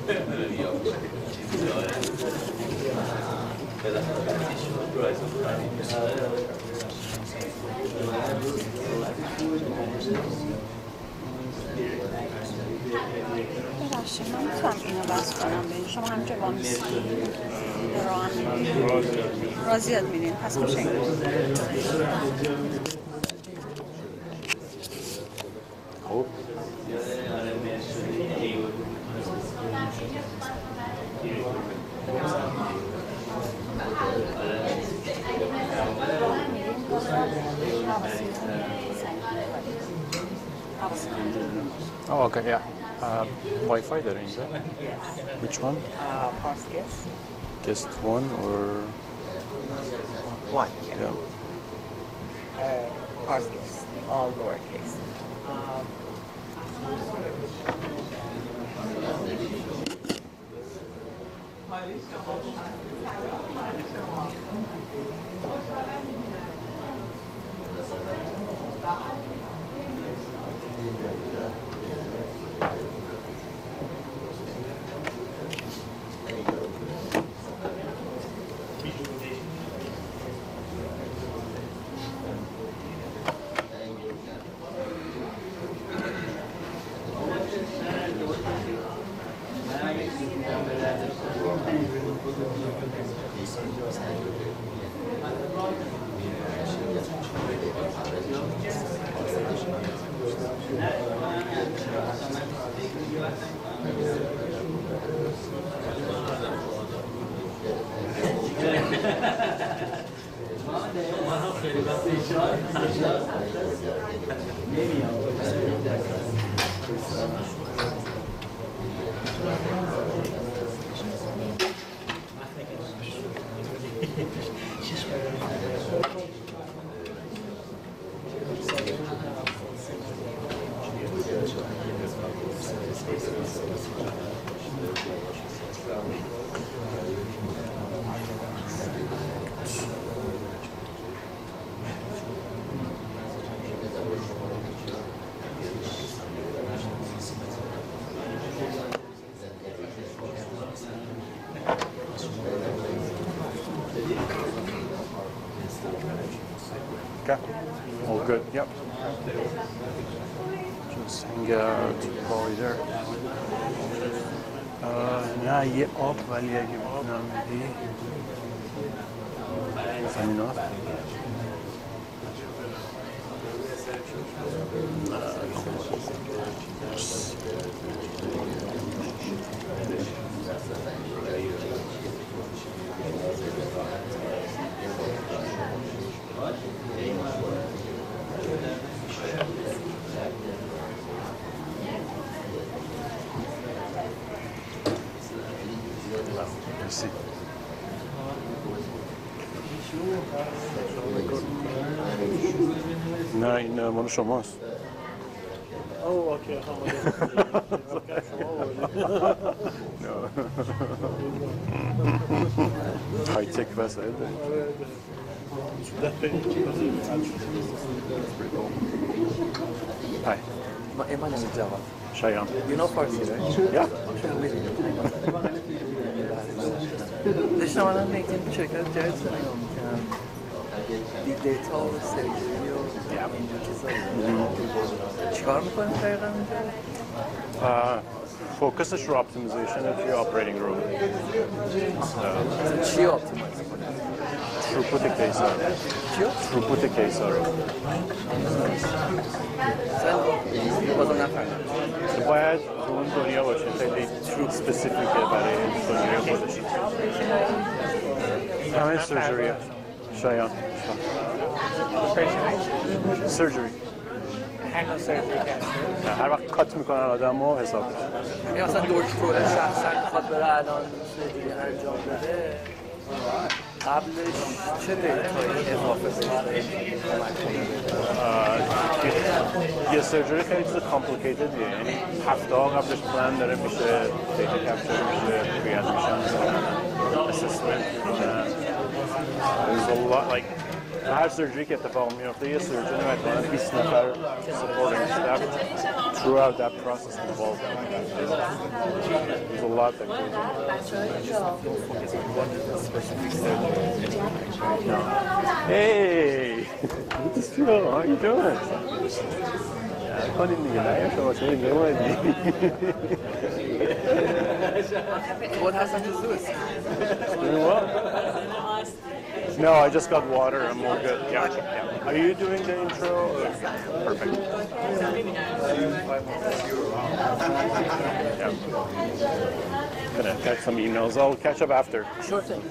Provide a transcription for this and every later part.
ببخشید من میتونم اینو بس کنم بین شما همینجا با میسی را زیاد میرین پس میشه این خب Oh, okay, yeah. Wi-Fi there, is it? Which one? پارس گست Just one or? One, Yeah. پارس گست all lowercase Okay. All good. Yep. Just hang out while you're there. نه یه آب ولی اگه بکنم بدی فهمی نه؟ مرسی. نه این مال شماست. اوه اوکی های تک وسایل داریم. Hi. My name is Java. Shayan. You know Farsi, right? Yeah. داشتم الان میگم شرکت جدید نگاه میکنم دیتا و سرویسی و اینجور چیزا چیکار میکنیم دقیقا اینجا؟ فوکسش رو اپتیمیزیشن توی آپریتینگ روم. چی اپتیمایز کنیم؟ تروپوت کیسا رو. چی؟ تروپوت کیسا رو. بازم نفهمیدم. باید اون دنیا باشه خیلی تروپ سپسیفیکه برای دنیای خودش. همه سرجریه. شایان. سرجری. هر وقت کات میکنن آدم رو حساب میشه. مثلا دکتر شخصا میخواد بره الان سرجری انجام بده قبلش چه دیتایی اضافه بشه؟ یه سرجری خیلی چیز کامپلیکیتدیه، یعنی هفته ها قبلش پلان داره میشه، دیتا کپچر میشه، ریادمیشن میکنن، اسسمنت میکنن. There's a lot, like هر سرجری که اتفاق میفته یه سرجن مثلا 20 نفر supporting staff throughout that process involved. There's a lot that goes on. Hey, good to see you. How are you doing? کنید دیگه نه شما چه اینجا اومدی؟ What happened to Zoosk? Doing what? No, I just got water. I'm all good. Yeah. Are you doing the intro? Perfect. Yeah. Gonna catch some emails. I'll catch up after. Sure thing.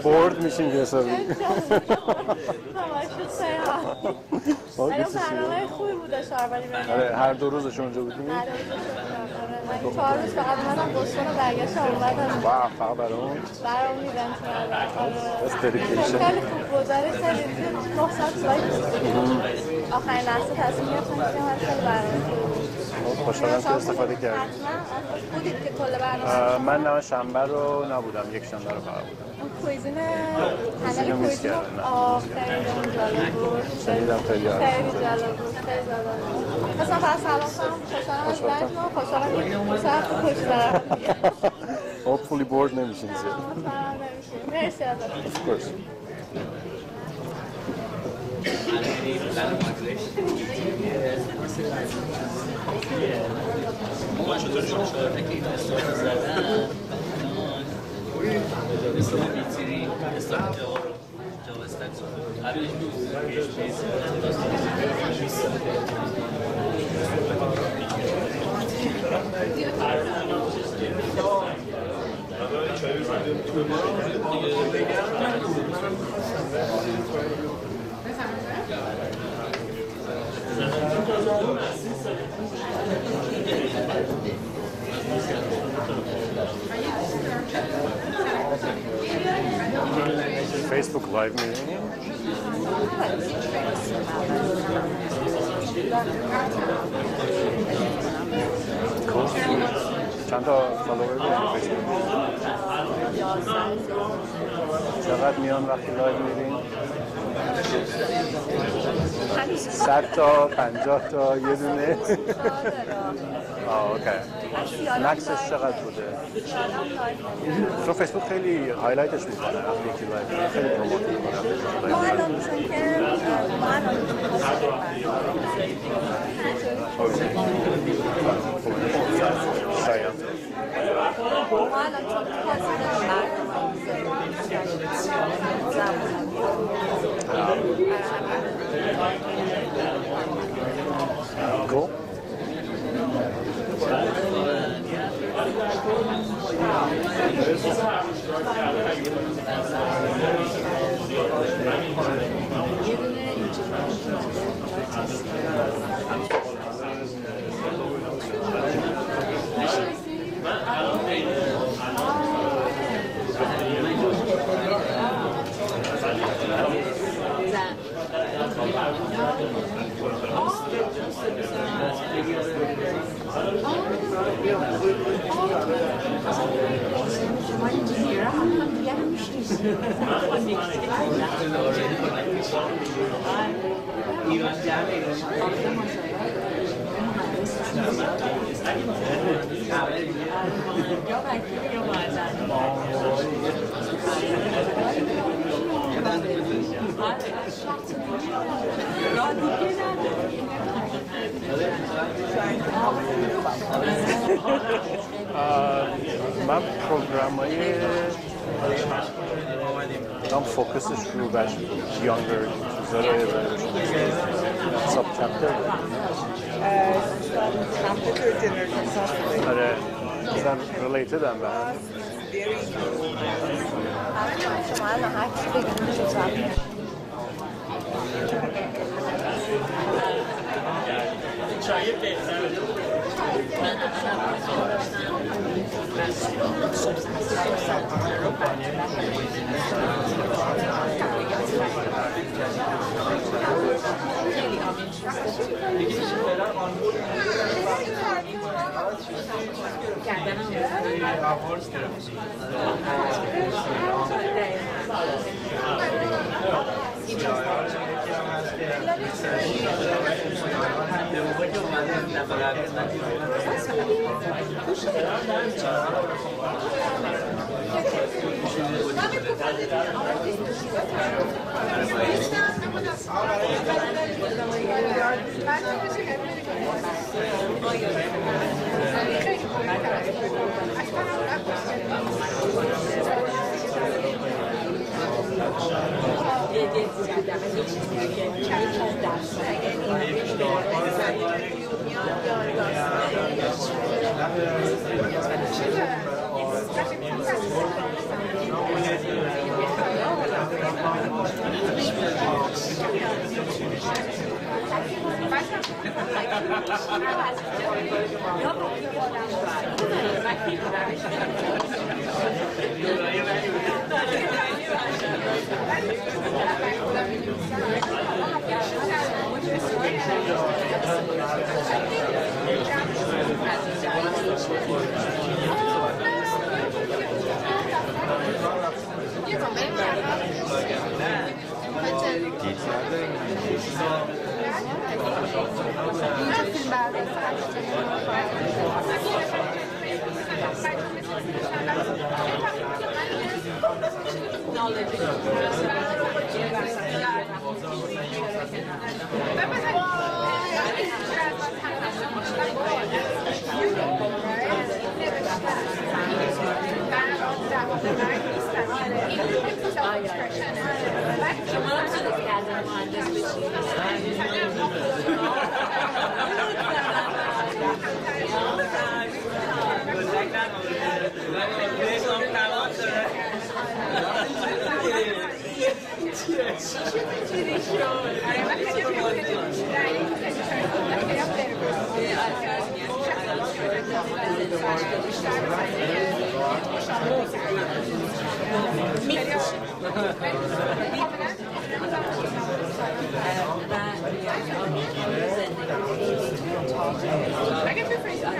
Bored میشین که حسابی. برنامه خوبی بوده شهربانی آره هر دو روزش اونجا بودیم. 4 روز فقط اومدم بوستون و برگشتم اومدم. واو فقط برام ایونت That's dedication. خیلی خوب گذاره خیلی 900 سلاید آخرین لحظه تصمیم گرفتم که خیلی برنامه خوشحالم که استفاده کردیم. بودید که کل برنامه من نه شنبه رو نبودم یک شنبه رو فقط بودم. کویزین پنل کویزین خیلی جالب بود. شنیدم خیلی جالب بود. خیلی جالب بود. مثلا فقط سلام کنم خوشحالم که پشت دارم. Hopefully bored نمیشین زیاد. مرسی ازت. Of course. Facebook Live meeting. Cool. چند تا فالوور داری فیسبوک؟ 11 چقدر میان وقتی لایو میرین؟ 100 تا 50 تا یه دونه؟ اوکی. مکسش چقدر بوده؟ چون فیسبوک خیلی هایلایتش میکنه وقتی یکی لایو خیلی پروموت میکنه. ما الان چون که ما الان شایان ما الان چون تازه Cool. من پروگرام‌های دارم فوکسش رو بچه یانگر چیزا رو ساب چپتر آره مثلا ریلیتد هم به هم شما الان هر چی بگید چه چپتر چای بهتره اگه بفرستید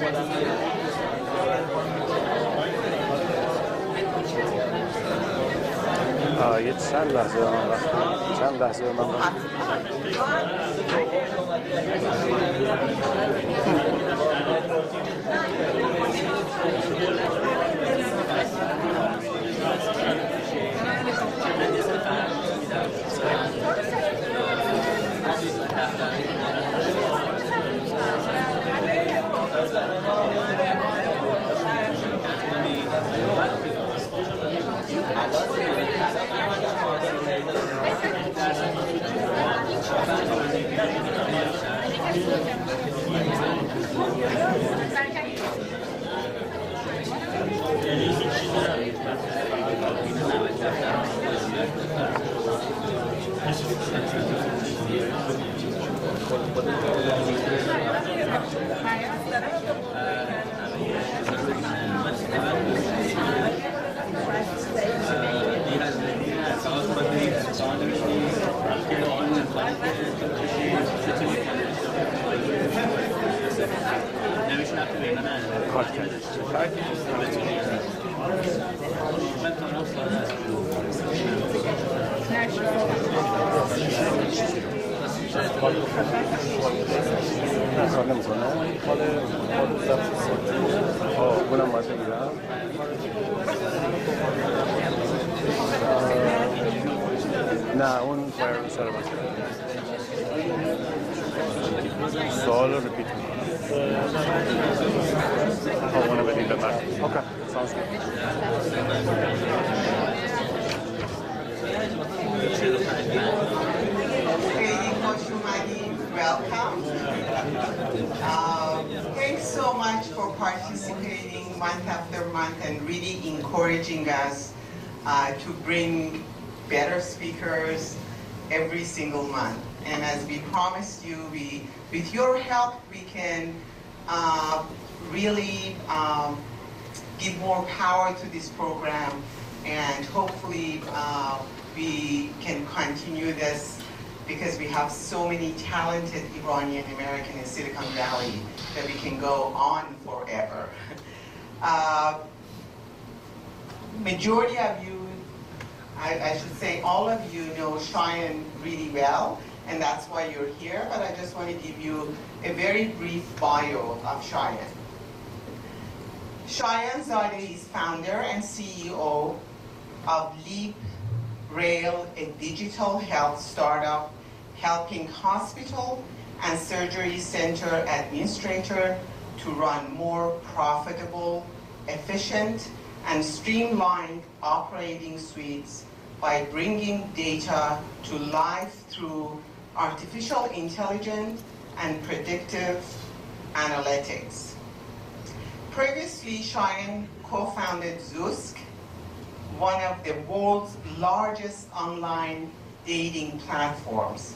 یه چند لحظه من رفتم چند لحظه من اونم باید بگیرم نه اون باید رو سر باید سوال رو رپیت کنم اونو بدیم به من اوکی sounds good Welcome. Thanks so much for participating month after month and really encouraging us to bring better speakers every single month. And as we promised you, with your help, we can really give more power to this program, and hopefully we can continue this because we have so many talented Iranian American in Silicon Valley that we can go on forever. Majority of you, I should say all of you know Shayan really well, and that's why you're here, but I just want to give you a very brief bio of Shayan. Shayan Zadeh is founder and CEO of Leap Rail, a digital health startup helping hospital and surgery center administrator to run more profitable, efficient, and streamlined operating suites by bringing data to life through artificial intelligence and predictive analytics. Previously, Shayan co-founded Zoosk, one of the world's largest online dating platforms,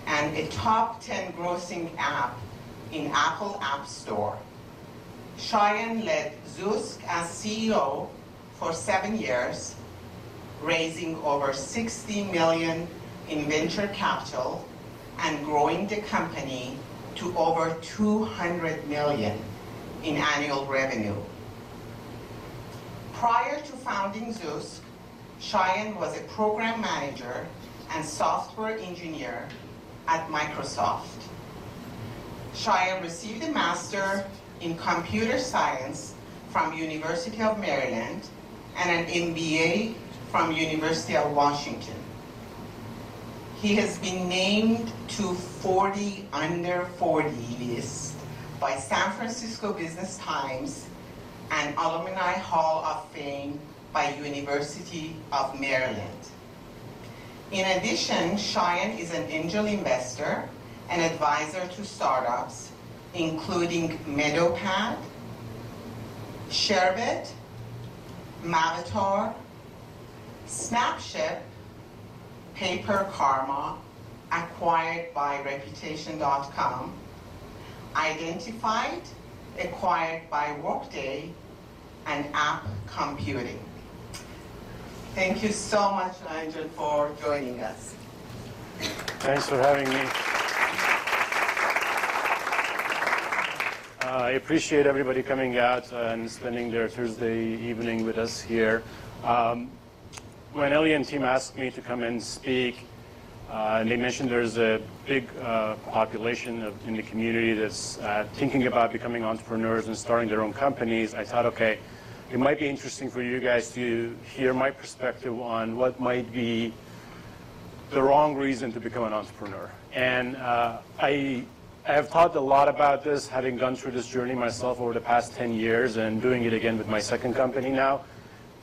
and a top 10 grossing app in Apple App Store. Shayan led Zoosk as CEO for 7 years, raising over $60 million in venture capital and growing the company to over $200 million in annual revenue. Prior to founding Zoosk, Shayan was a program manager and software engineer at Microsoft. Shayan received a master in computer science from University of Maryland and an MBA from University of Washington. He has been named to 40 under 40 list by San Francisco Business Times and Alumni Hall of Fame by University of Maryland. In addition, Shayan is an angel investor and advisor to startups, including Meadowpad, Sherbet, Mavatar, Snapship, Paper Karma, acquired by Reputation.com, Identified, acquired by Workday, and App Computing. Thank you so much, Angel, for joining us. Thanks for having me. appreciate everybody coming out and spending their Thursday evening with us here. When Ellie and team asked me to come and speak, and they mentioned there's a big population in the community that's thinking about becoming entrepreneurs and starting their own companies, I thought, okay, it might be interesting for you guys to hear my perspective on what might be the wrong reason to become an entrepreneur. And I have thought a lot about this, having gone through this journey myself over the past 10 years and doing it again with my second company now.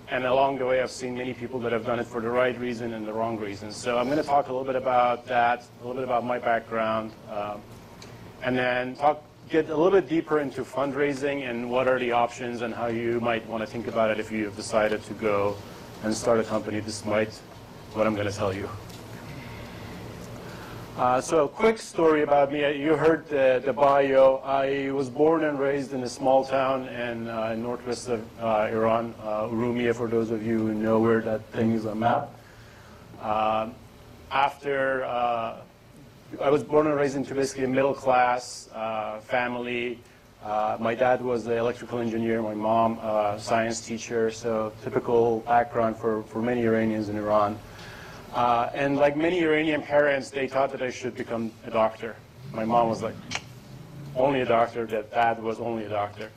And along the way, I've seen many people that have done it for the right reason and the wrong reason. So I'm going to talk a little bit about that, a little bit about my background, and then get a little bit deeper into fundraising and what are the options and how you might want to think about it if you've decided to go and start a company despite what I'm going to tell you. So a quick story about me. You heard the bio. I was born and raised in a small town in northwest of Iran, Urumia, for those of you who know where that thing is on the map. After I was born and raised into basically a middle-class family. My dad was an electrical engineer, my mom a science teacher, so typical background for many Iranians in Iran. And like many Iranian parents, they thought that I should become a doctor. My mom was like, only a doctor, that dad was only a doctor.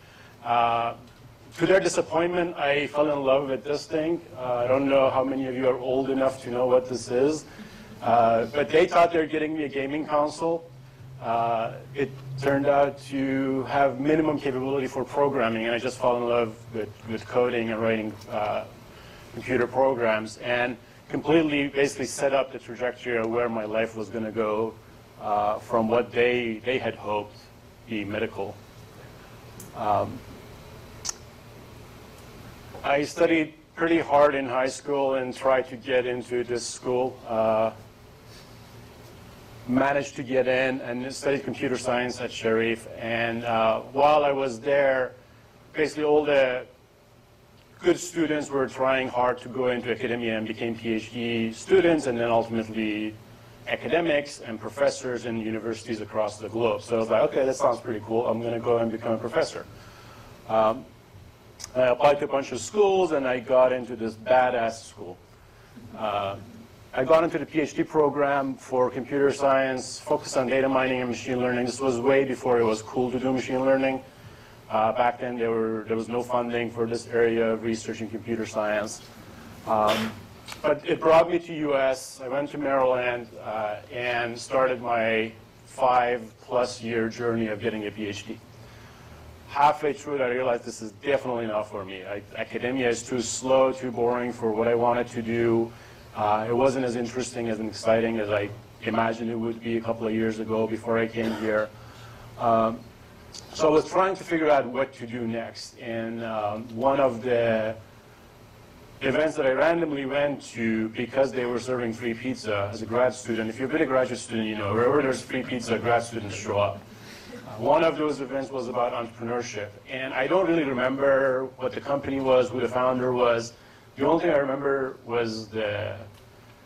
To their disappointment, I fell in love with this thing. I don't know how many of you are old enough to know what this is, but they thought they were getting me a gaming console. It turned out to have minimum capability for programming, and I just fell in love with coding and writing computer programs, and completely basically set up the trajectory of where my life was going to go from what they had hoped be medical. I studied pretty hard in high school and tried to get into this school. Managed to get in and studied computer science at Sharif. And while I was there, basically all the good students were trying hard to go into academia and became PhD students and then ultimately academics and professors in universities across the globe. So I was like, okay, that sounds pretty cool. I'm going to go and become a professor. I applied to a bunch of schools and I got into this badass school. I got into the PhD program for computer science, focused on data mining and machine learning. This was way before it was cool to do machine learning. Back then, there was no funding for this area of research in computer science. But it brought me to US. I went to Maryland and started my 5+ year journey of getting a PhD. Halfway through it, I realized this is definitely not for me. Academia is too slow, too boring for what I wanted to do. It wasn't as interesting and exciting as I imagined it would be a couple of years ago before I came here. So I was trying to figure out what to do next. And one of the events that I randomly went to, because they were serving free pizza as a grad student, if you've been a graduate student, you know, wherever there's free pizza, grad students show up. One of those events was about entrepreneurship. And I don't really remember what the company was, who the founder was. The only thing I remember was the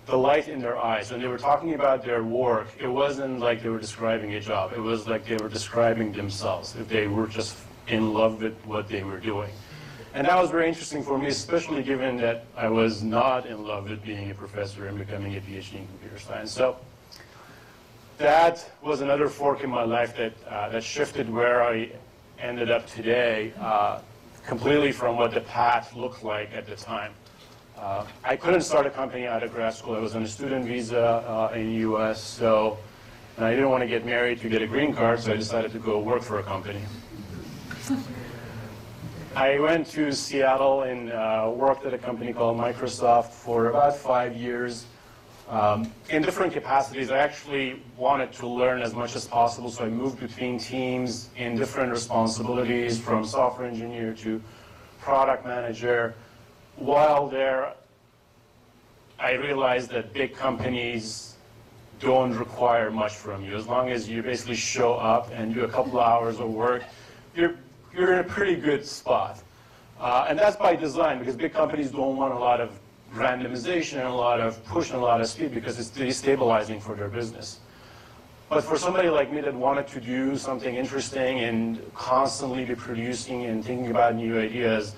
light in their eyes. When they were talking about their work, it wasn't like they were describing a job. It was like they were describing themselves, if they were just in love with what they were doing. And that was very interesting for me, especially given that I was not in love with being a professor and becoming a PhD in computer science. So that was another fork in my life that shifted where I ended up today, completely from what the path looked like at the time. I couldn't start a company out of grad school. I was on a student visa in the US, and I didn't want to get married to get a green card, so I decided to go work for a company. I went to Seattle and worked at a company called Microsoft for about 5 years. In different capacities, I actually wanted to learn as much as possible, so I moved between teams in different responsibilities, from software engineer to product manager. While there, I realized that big companies don't require much from you. As long as you basically show up and do a couple of hours of work, you're in a pretty good spot. And that's by design, because big companies don't want a lot of randomization and a lot of push and a lot of speed, because it's destabilizing for their business. But for somebody like me that wanted to do something interesting and constantly be producing and thinking about new ideas,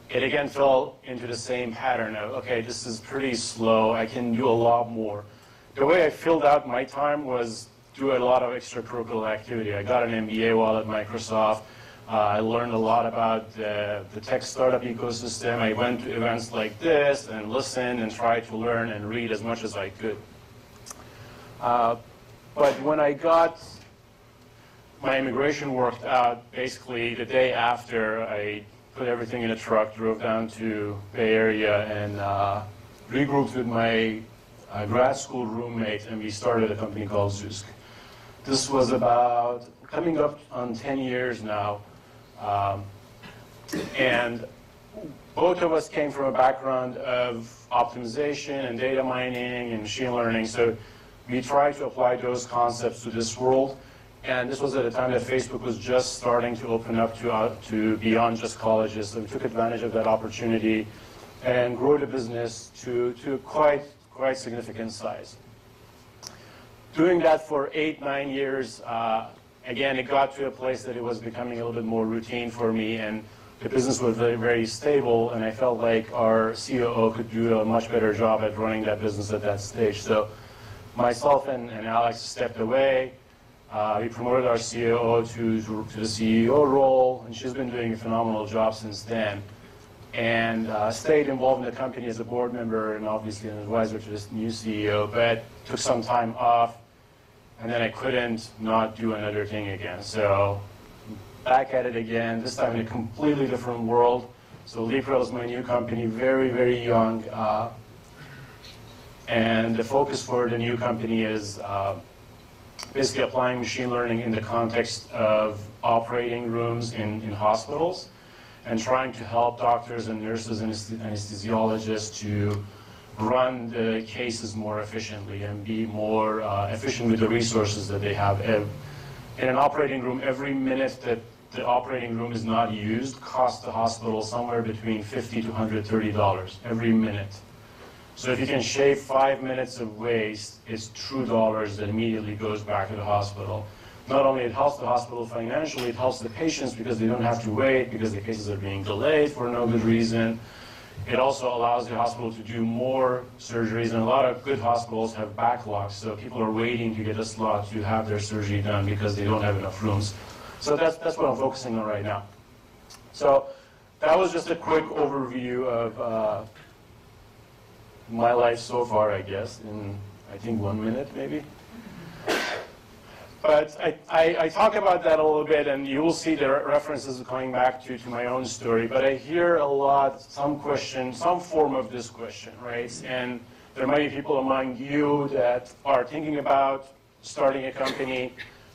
it again fell into the same pattern of, okay, this is pretty slow, I can do a lot more. The way I filled out my time was do a lot of extracurricular activity. I got an MBA while at Microsoft. I learned a lot about the tech startup ecosystem. I went to events like this and listened and tried to learn and read as much as I could. But when I got my immigration worked out, basically the day after, I put everything in a truck, drove down to Bay Area, and regrouped with my grad school roommate, and we started a company called Zoosk. This was about coming up on 10 years now, and both of us came from a background of optimization and data mining and machine learning, so we tried to apply those concepts to this world. And this was at a time that Facebook was just starting to open up to beyond just colleges. So we took advantage of that opportunity and grew the business to quite significant size. Doing that for 8-9 years, again, it got to a place that it was becoming a little bit more routine for me, and the business was very, very stable, and I felt like our COO could do a much better job at running that business at that stage. So myself and Alex stepped away. We promoted our COO to the CEO role, and she's been doing a phenomenal job since then. And stayed involved in the company as a board member and obviously an advisor to this new CEO, but took some time off, and then I couldn't not do another thing again. So back at it again, this time in a completely different world. So LeapRail is my new company, very, very young. And the focus for the new company is basically applying machine learning in the context of operating rooms in hospitals and trying to help doctors and nurses and anesthesiologists to run the cases more efficiently and be more efficient with the resources that they have. In an operating room, every minute that the operating room is not used costs the hospital somewhere between $50 to $130 every minute. So if you can shave 5 minutes of waste, it's true dollars that immediately goes back to the hospital. Not only it helps the hospital financially, it helps the patients because they don't have to wait because the cases are being delayed for no good reason. It also allows the hospital to do more surgeries, and a lot of good hospitals have backlogs, so people are waiting to get a slot to have their surgery done because they don't have enough rooms. So that's what I'm focusing on right now. So that was just a quick overview of my life so far, I guess, in I think 1 minute maybe. But I talk about that a little bit, and you will see the references coming back to my own story. But I hear a lot, some question, some form of this question, right? And there might be people among you that are thinking about starting a company,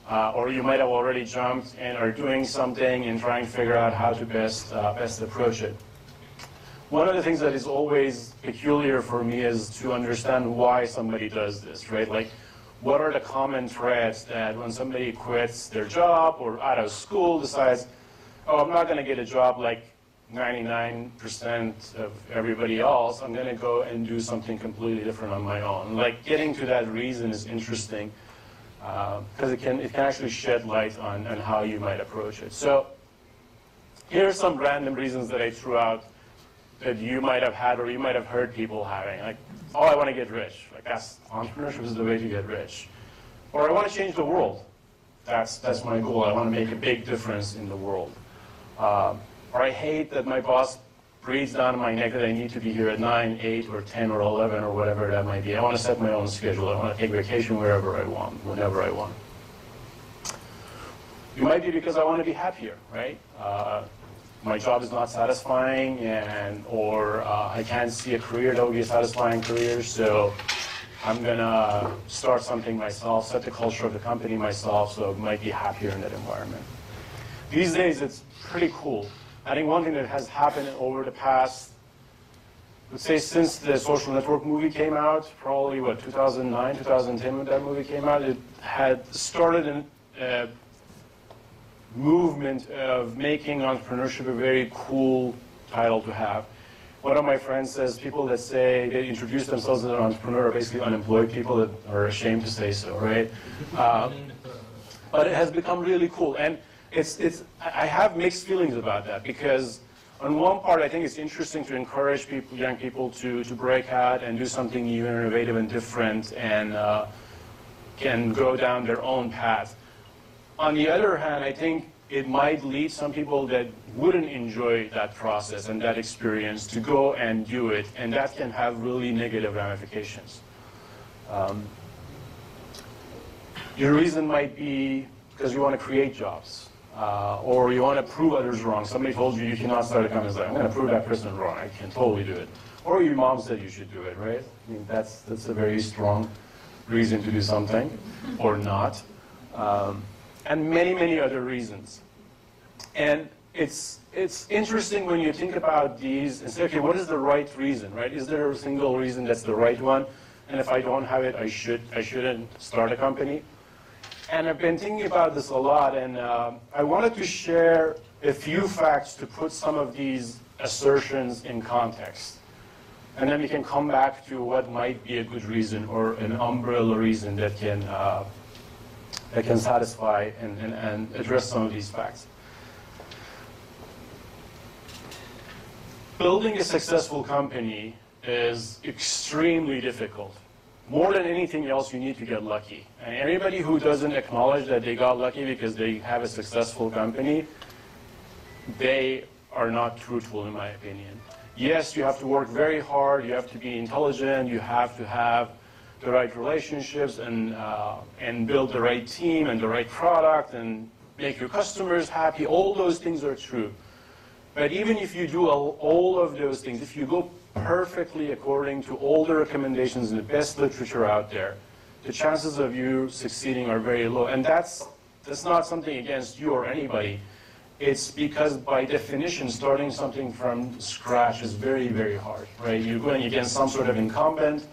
or you might have already jumped and are doing something and trying to figure out how to best approach it. One of the things that is always peculiar for me is to understand why somebody does this, right? Like, what are the common threads that when somebody quits their job or out of school decides, oh, I'm not going to get a job like 99% of everybody else, I'm going to go and do something completely different on my own. Like, getting to that reason is interesting because it can actually shed light on how you might approach it. So here are some random reasons that I threw out that you might have had or you might have heard people having. Like, oh, I want to get rich. Like, entrepreneurship is the way to get rich. Or I want to change the world. That's my goal. I want to make a big difference in the world. Or I hate that my boss breathes down my neck that I need to be here at 9, 8, or 10, or 11, or whatever that might be. I want to set my own schedule. I want to take vacation wherever I want, whenever I want. It might be because I want to be happier, right? My job is not satisfying, or I can't see a career that will be a satisfying career, so I'm going to start something myself, set the culture of the company myself, so I might be happier in that environment. These days, it's pretty cool. I think one thing that has happened over the past, let's say since the Social Network movie came out, probably, 2009, 2010 when that movie came out, it had started a movement of making entrepreneurship a very cool title to have. One of my friends says people that say they introduce themselves as an entrepreneur are basically unemployed people that are ashamed to say so, right? But it has become really cool. And I have mixed feelings about that because on one part, I think it's interesting to encourage people, young people to break out and do something new and innovative and different and can go down their own path. On the other hand, I think it might lead some people that wouldn't enjoy that process and that experience to go and do it, and that can have really negative ramifications. Your reason might be because you want to create jobs, or you want to prove others wrong. Somebody told you you cannot start a company. It's like, I'm going to prove that person wrong. I can totally do it. Or your mom said you should do it, right? I mean, that's a very strong reason to do something, or not. And many, many other reasons. And it's interesting when you think about these and say, okay, what is the right reason, right? Is there a single reason that's the right one? And if I don't have it, I shouldn't start a company. And I've been thinking about this a lot, and I wanted to share a few facts to put some of these assertions in context. And then we can come back to what might be a good reason or an umbrella reason that can satisfy and address some of these facts. Building a successful company is extremely difficult. More than anything else, you need to get lucky. And anybody who doesn't acknowledge that they got lucky because they have a successful company, they are not truthful, in my opinion. Yes, you have to work very hard, you have to be intelligent, you have to have the right relationships and build the right team and the right product and make your customers happy. All those things are true. But even if you do all of those things, if you go perfectly according to all the recommendations in the best literature out there, the chances of you succeeding are very low. And that's not something against you or anybody. It's because by definition, starting something from scratch is very, very hard, right? You're going against some sort of incumbent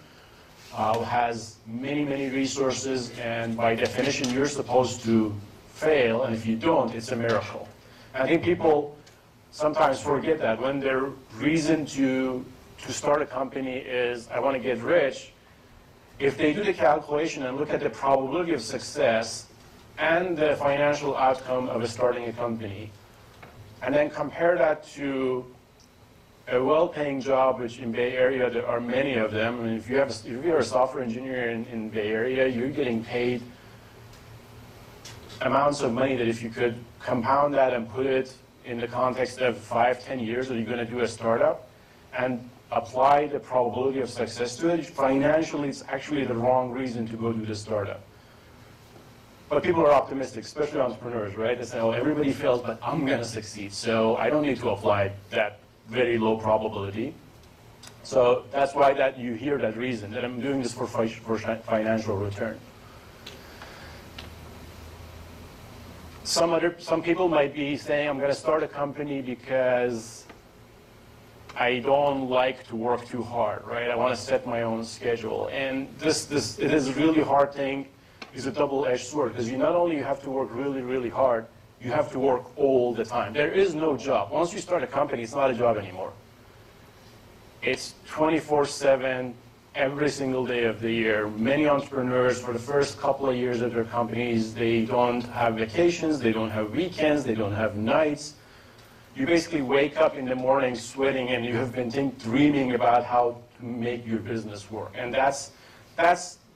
who has many, many resources, and by definition, you're supposed to fail, and if you don't, it's a miracle. And I think people sometimes forget that when their reason to start a company is, I want to get rich, if they do the calculation and look at the probability of success and the financial outcome of starting a company, and then compare that to a well-paying job, which in Bay Area there are many of them. I mean, if you're a software engineer in Bay Area, you're getting paid amounts of money that if you could compound that and put it in the context of 5-10 years that you're going to do a startup and apply the probability of success to it, financially it's actually the wrong reason to go do the startup. But people are optimistic, especially entrepreneurs, right? They say, oh, everybody fails, but I'm going to succeed, so I don't need to apply that very low probability. So that's why that you hear that reason, that I'm doing this for financial return. Some people might be saying, I'm going to start a company because I don't like to work too hard, right? I want to set my own schedule. And it is a really hard thing. It's a double-edged sword, because you not only have to work really, really hard, you have to work all the time. There is no job. Once you start a company, it's not a job anymore. It's 24/7, every single day of the year. Many entrepreneurs, for the first couple of years of their companies, they don't have vacations, they don't have weekends, they don't have nights. You basically wake up in the morning sweating, and you have been dreaming about how to make your business work. And that's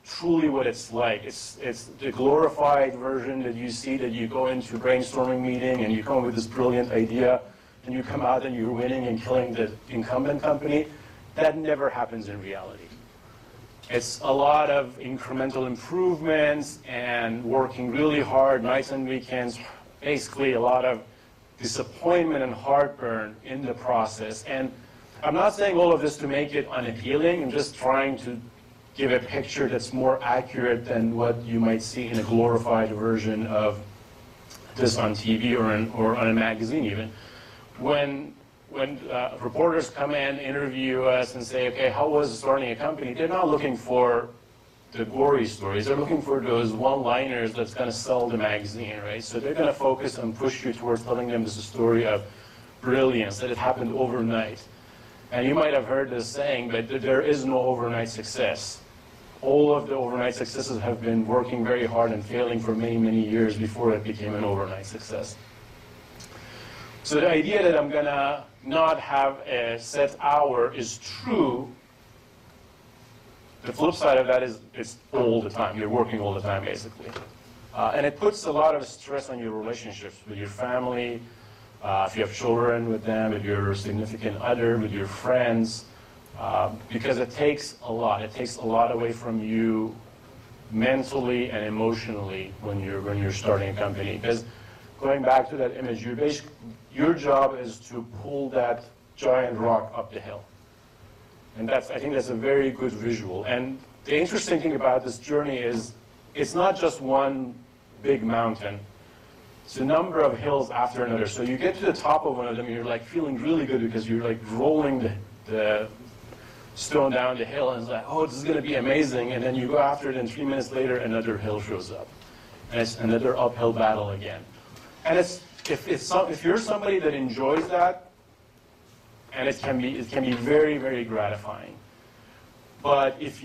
truly what it's like. It's the glorified version that you see, that you go into a brainstorming meeting and you come up with this brilliant idea and you come out and you're winning and killing the incumbent company. That never happens in reality. It's a lot of incremental improvements and working really hard, nights and weekends, basically a lot of disappointment and heartburn in the process. And I'm not saying all of this to make it unappealing. I'm just trying to give a picture that's more accurate than what you might see in a glorified version of this on TV or on a magazine even. When reporters come in, interview us and say, okay, how was starting a company? They're not looking for the gory stories. They're looking for those one-liners that's going to sell the magazine, right? So they're going to focus and push you towards telling them this story of brilliance, that it happened overnight. And you might have heard this saying, but there is no overnight success. All of the overnight successes have been working very hard and failing for many, many years before it became an overnight success. So the idea that I'm going to not have a set hour is true. The flip side of that is it's all the time. You're working all the time, basically. And it puts a lot of stress on your relationships with your family, if you have children with them, with your significant other, with your friends, because it takes a lot. It takes a lot away from you mentally and emotionally when you're starting a company. Because going back to that image, your job is to pull that giant rock up the hill. And I think that's a very good visual. And the interesting thing about this journey is it's not just one big mountain. It's a number of hills after another. So you get to the top of one of them, and you're like feeling really good because you're like rolling the stone down the hill, and it's like, oh, this is going to be amazing. And then you go after it, and 3 minutes later, another hill shows up. And it's another uphill battle again. And if you're somebody that enjoys that, and it can be very, very gratifying. But if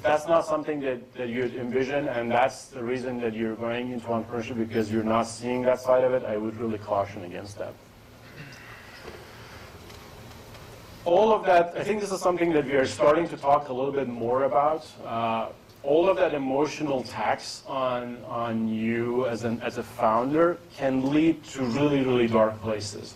that's not something that you envision, and that's the reason that you're going into entrepreneurship because you're not seeing that side of it, I would really caution against that. All of that, I think this is something that we are starting to talk a little bit more about. All of that emotional tax on you as a founder can lead to really, really dark places.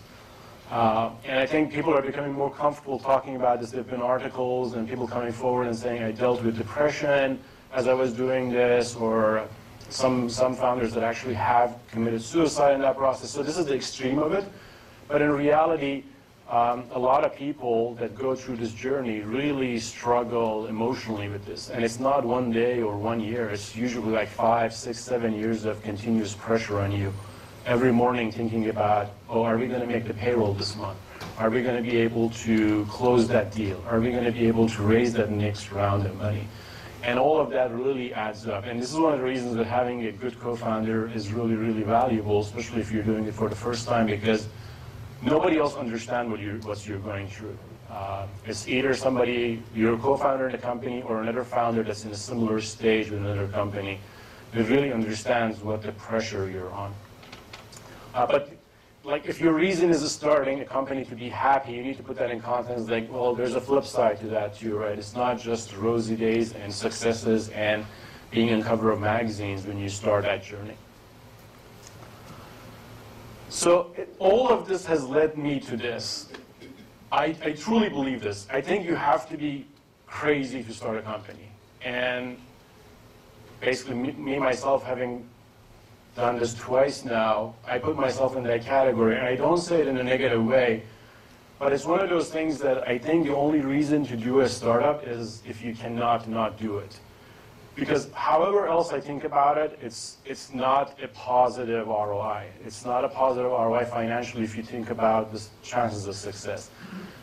And I think people are becoming more comfortable talking about this. There have been articles and people coming forward and saying, I dealt with depression as I was doing this, or some founders that actually have committed suicide in that process. So this is the extreme of it. But in reality, a lot of people that go through this journey really struggle emotionally with this. And it's not one day or 1 year. It's usually like 5, 6, 7 years of continuous pressure on you. Every morning thinking about, oh, are we going to make the payroll this month? Are we going to be able to close that deal? Are we going to be able to raise that next round of money? And all of that really adds up. And this is one of the reasons that having a good co-founder is really, really valuable, especially if you're doing it for the first time, because nobody else understands what you're going through. It's either somebody, you're a co-founder in a company, or another founder that's in a similar stage with another company that really understands what the pressure you're on. But like if your reason is starting a company to be happy, you need to put that in context. Like, well, there's a flip side to that too, right? It's not just rosy days and successes and being on cover of magazines when you start that journey. So all of this has led me to this. I truly believe this. I think you have to be crazy to start a company. And basically, me myself, having done this twice now, I put myself in that category. And I don't say it in a negative way, but it's one of those things that I think the only reason to do a startup is if you cannot not do it. Because however else I think about it, it's not a positive ROI. It's not a positive ROI financially if you think about the chances of success.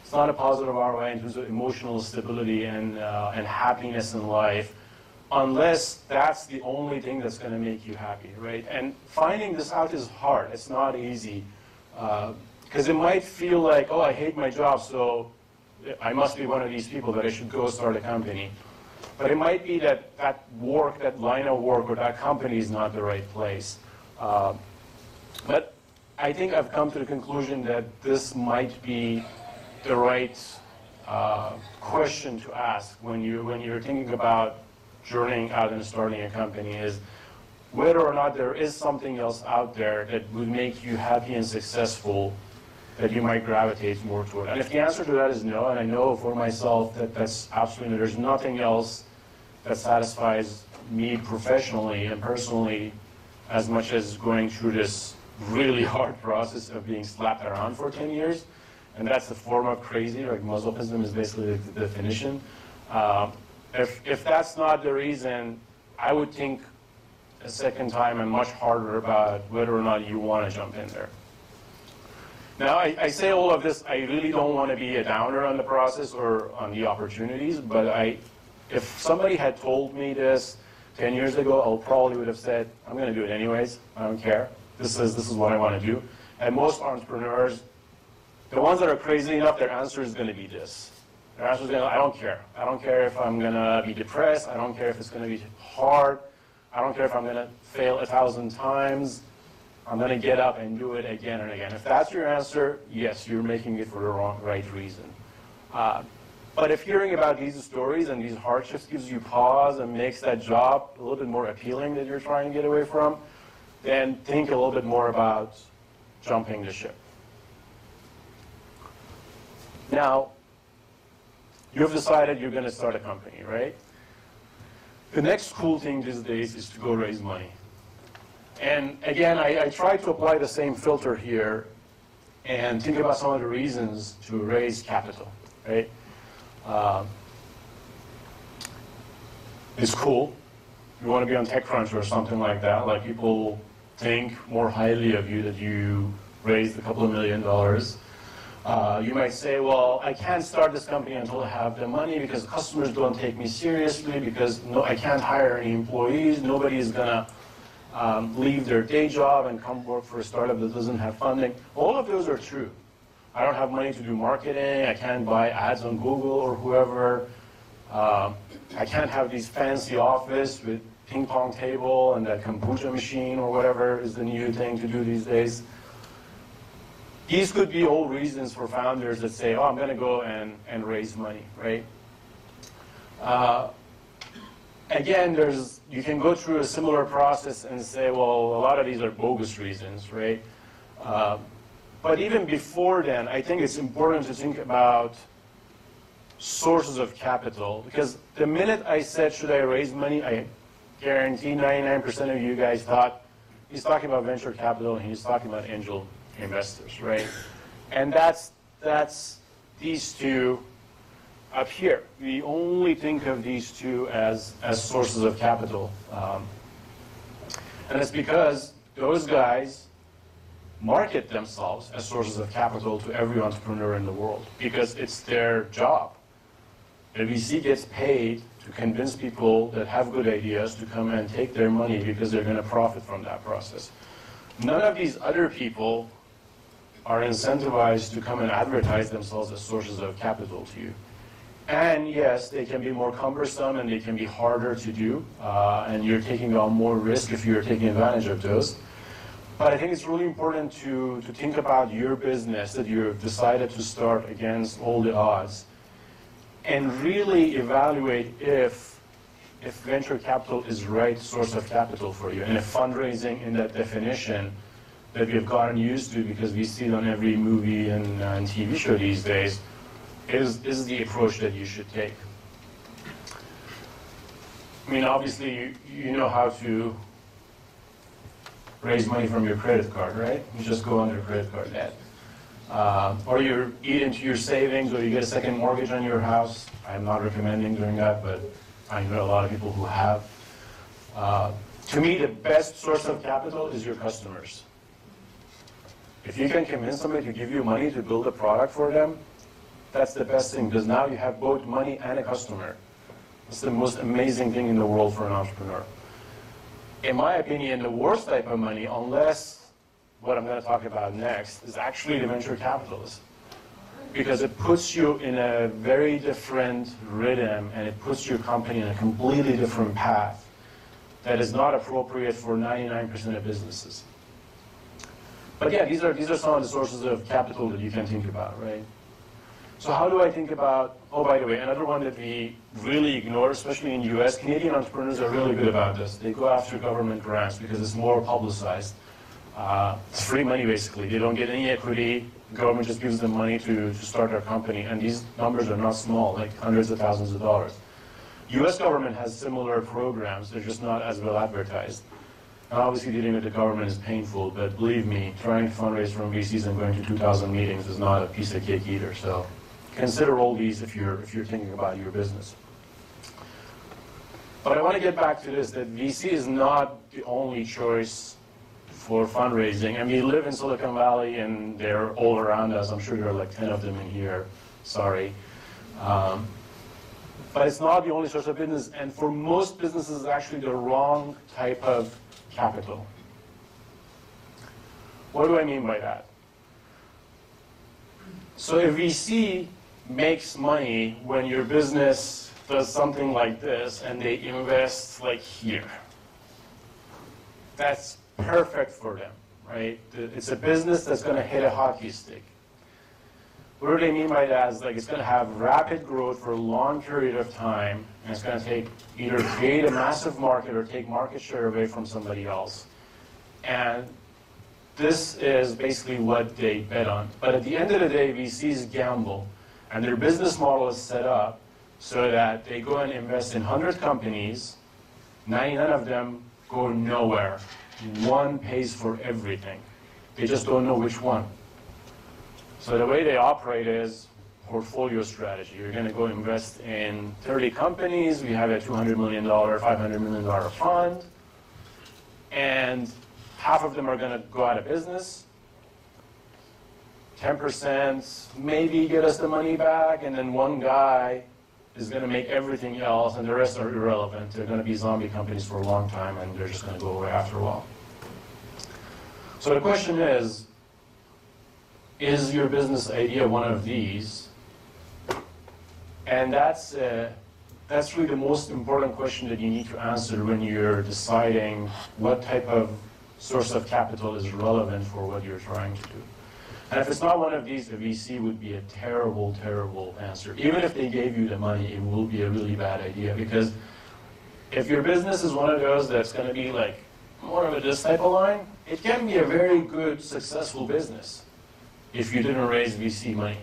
It's not a positive ROI in terms of emotional stability and happiness in life, unless that's the only thing that's going to make you happy, right? And finding this out is hard. It's not easy. Because it might feel like, oh, I hate my job, so I must be one of these people that I should go start a company. But it might be that that line of work, or that company is not the right place. But I think I've come to the conclusion that this might be the right question to ask when you're thinking about journeying out and starting a company, is whether or not there is something else out there that would make you happy and successful that you might gravitate more toward. And if the answer to that is no, and I know for myself that that's absolutely, there's nothing else that satisfies me professionally and personally as much as going through this really hard process of being slapped around for 10 years. And that's the form of crazy, like masochism is basically the definition. If that's not the reason, I would think a second time and much harder about whether or not you want to jump in there. Now, I say all of this, I really don't want to be a downer on the process or on the opportunities, but if somebody had told me this 10 years ago, I probably would have said, I'm going to do it anyways. I don't care. This is what I want to do. And most entrepreneurs The ones that are crazy enough, their answer is going to be this. Their answer is going to, I don't care. I don't care if I'm going to be depressed. I don't care if it's going to be hard. I don't care if I'm going to fail 1,000 times. I'm going to get up and do it again and again. If that's your answer, yes, you're making it for the right reason. But if hearing about these stories and these hardships gives you pause and makes that job a little bit more appealing that you're trying to get away from, then think a little bit more about jumping the ship. Now, you've decided you're going to start a company, right? The next cool thing these days is to go raise money. And again, I try to apply the same filter here and think about some of the reasons to raise capital, right? It's cool. You want to be on TechCrunch or something like that. Like, people think more highly of you that you raised a couple of $1 million. You might say, well, I can't start this company until I have the money because customers don't take me seriously, because I can't hire any employees. Nobody is going to leave their day job and come work for a startup that doesn't have funding. All of those are true. I don't have money to do marketing. I can't buy ads on Google or whoever. I can't have these fancy office with ping pong table and that kombucha machine or whatever is the new thing to do these days. These could be all reasons for founders that say, oh, I'm going to go and raise money, right? Again, you can go through a similar process and say, well, a lot of these are bogus reasons, right? But even before then, I think it's important to think about sources of capital, because the minute I said, should I raise money, I guarantee 99% of you guys thought he's talking about venture capital and he's talking about angel investors, right? And that's these two up here. We only think of these two as sources of capital. And it's because those guys market themselves as sources of capital to every entrepreneur in the world, because it's their job. The VC gets paid to convince people that have good ideas to come and take their money because they're going to profit from that process. None of these other people are incentivized to come and advertise themselves as sources of capital to you. And yes, they can be more cumbersome and they can be harder to do, and you're taking on more risk if you're taking advantage of those. But I think it's really important to think about your business that you've decided to start against all the odds, and really evaluate if venture capital is the right source of capital for you, and if fundraising in that definition that we've gotten used to because we see it on every movie and TV show these days is the approach that you should take. I mean, obviously, you know how to raise money from your credit card, right? You just go under credit card debt. Or you eat into your savings, or you get a second mortgage on your house. I'm not recommending doing that, but I know a lot of people who have. To me, the best source of capital is your customers. If you can convince somebody to give you money to build a product for them, that's the best thing, because now you have both money and a customer. It's the most amazing thing in the world for an entrepreneur. In my opinion, the worst type of money, unless what I'm going to talk about next, is actually the venture capitalist. Because it puts you in a very different rhythm, and it puts your company in a completely different path that is not appropriate for 99% of businesses. But yeah, these are some of the sources of capital that you can think about, right? So how do I think about, oh, by the way, another one that we really ignore, especially in the US, Canadian entrepreneurs are really good about this. They go after government grants because it's more publicized. It's free money, basically. They don't get any equity. The government just gives them money to start their company, and these numbers are not small, like hundreds of thousands of dollars. US government has similar programs. They're just not as well advertised. And obviously dealing with the government is painful, but believe me, trying to fundraise from VCs and going to 2,000 meetings is not a piece of cake either. So consider all these if you're thinking about your business. But I want to get back to this, that VC is not the only choice for fundraising. And we live in Silicon Valley, and they're all around us. I'm sure there are like 10 of them in here. Sorry. But it's not the only source of business. And for most businesses, it's actually the wrong type of capital. What do I mean by that? So if VC makes money when your business does something like this and they invest like here, that's perfect for them, right? It's a business that's going to hit a hockey stick. What do they mean by that? Is like it's going to have rapid growth for a long period of time, and it's going to take either create a massive market or take market share away from somebody else. And this is basically what they bet on. But at the end of the day, VCs gamble, and their business model is set up so that they go and invest in 100 companies, 99 of them go nowhere. One pays for everything. They just don't know which one. So the way they operate is portfolio strategy. You're going to go invest in 30 companies. We have a $200 million, $500 million fund. And half of them are going to go out of business. 10% maybe get us the money back. And then one guy is going to make everything else. And the rest are irrelevant. They're going to be zombie companies for a long time. And they're just going to go away after a while. So the question is your business idea one of these? And that's really the most important question that you need to answer when you're deciding what type of source of capital is relevant for what you're trying to do. And if it's not one of these, the VC would be a terrible, terrible answer. Even if they gave you the money, it will be a really bad idea, because if your business is one of those that's going to be like more of this type of line, it can be a very good, successful business if you didn't raise VC money.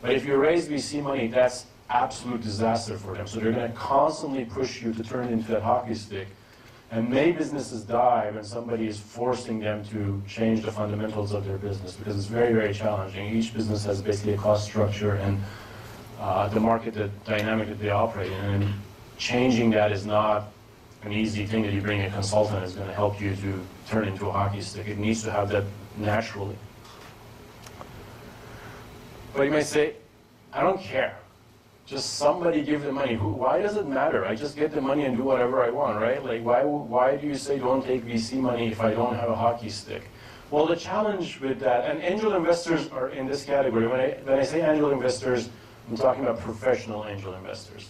But if you raise VC money, that's absolute disaster for them. So they're going to constantly push you to turn into that hockey stick. And many businesses die when somebody is forcing them to change the fundamentals of their business, because it's very, very challenging. Each business has basically a cost structure and the market dynamic that they operate in. And changing that is not an easy thing that you bring a consultant is going to help you to turn into a hockey stick. It needs to have that naturally. But you might say, I don't care. Just somebody give the money. Why does it matter? I just get the money and do whatever I want, right? Like, why do you say don't take VC money if I don't have a hockey stick? Well, the challenge with that, and angel investors are in this category. When I say angel investors, I'm talking about professional angel investors.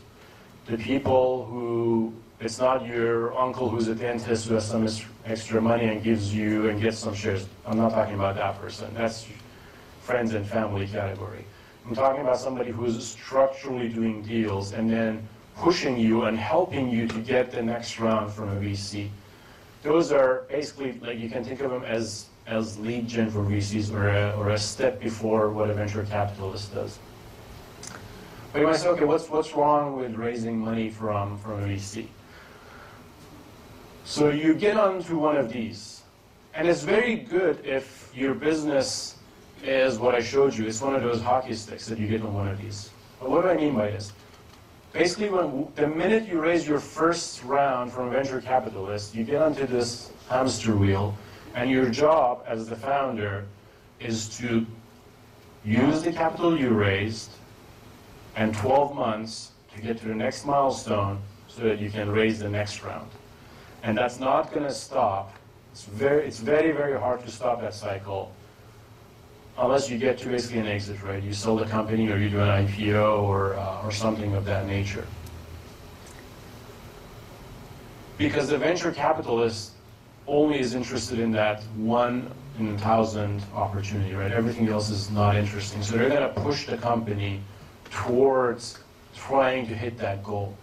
The people who, it's not your uncle who's a dentist who has some extra money and gives you and gets some shares. I'm not talking about that person. That's friends and family category. I'm talking about somebody who's structurally doing deals and then pushing you and helping you to get the next round from a VC. Those are basically, like, you can think of them as lead gen for VCs, or a step before what a venture capitalist does. But you might say, okay, what's wrong with raising money from a VC? So you get onto one of these, and it's very good if your business is what I showed you. It's one of those hockey sticks that you get on one of these. But what do I mean by this? Basically, the minute you raise your first round from a venture capitalist, you get onto this hamster wheel, and your job as the founder is to use the capital you raised and 12 months to get to the next milestone so that you can raise the next round. And that's not going to stop. It's very, very hard to stop that cycle unless you get to basically an exit, right? You sell the company, or you do an IPO, or something of that nature. Because the venture capitalist only is interested in that 1 in 1,000 opportunity, right? Everything else is not interesting. So they're going to push the company towards trying to hit that goal.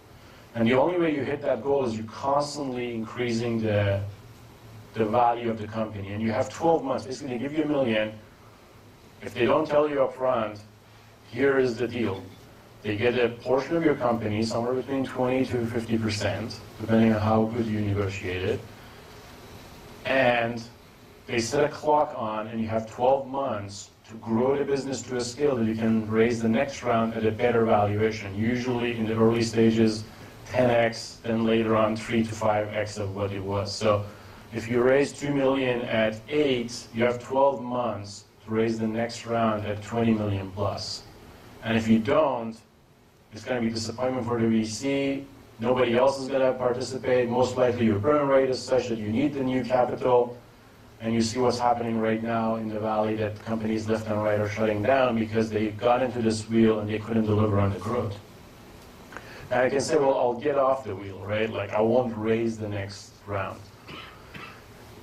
And the only way you hit that goal is you constantly increasing the value of the company. And you have 12 months. Basically, they give you $1 million. If they don't tell you up front, here is the deal. They get a portion of your company, somewhere between 20 to 50%, depending on how good you negotiate it. And they set a clock on, and you have 12 months to grow the business to a scale that you can raise the next round at a better valuation. Usually in the early stages, 10x, then later on 3 to 5x of what it was. So if you raise $2 million at 8, you have 12 months to raise the next round at 20 million plus. And if you don't, it's going to be disappointment for the VC. Nobody else is going to participate. Most likely your burn rate is such that you need the new capital. And you see what's happening right now in the valley, that companies left and right are shutting down because they got into this wheel and they couldn't deliver on the growth. And I can say, well, I'll get off the wheel, right? Like, I won't raise the next round.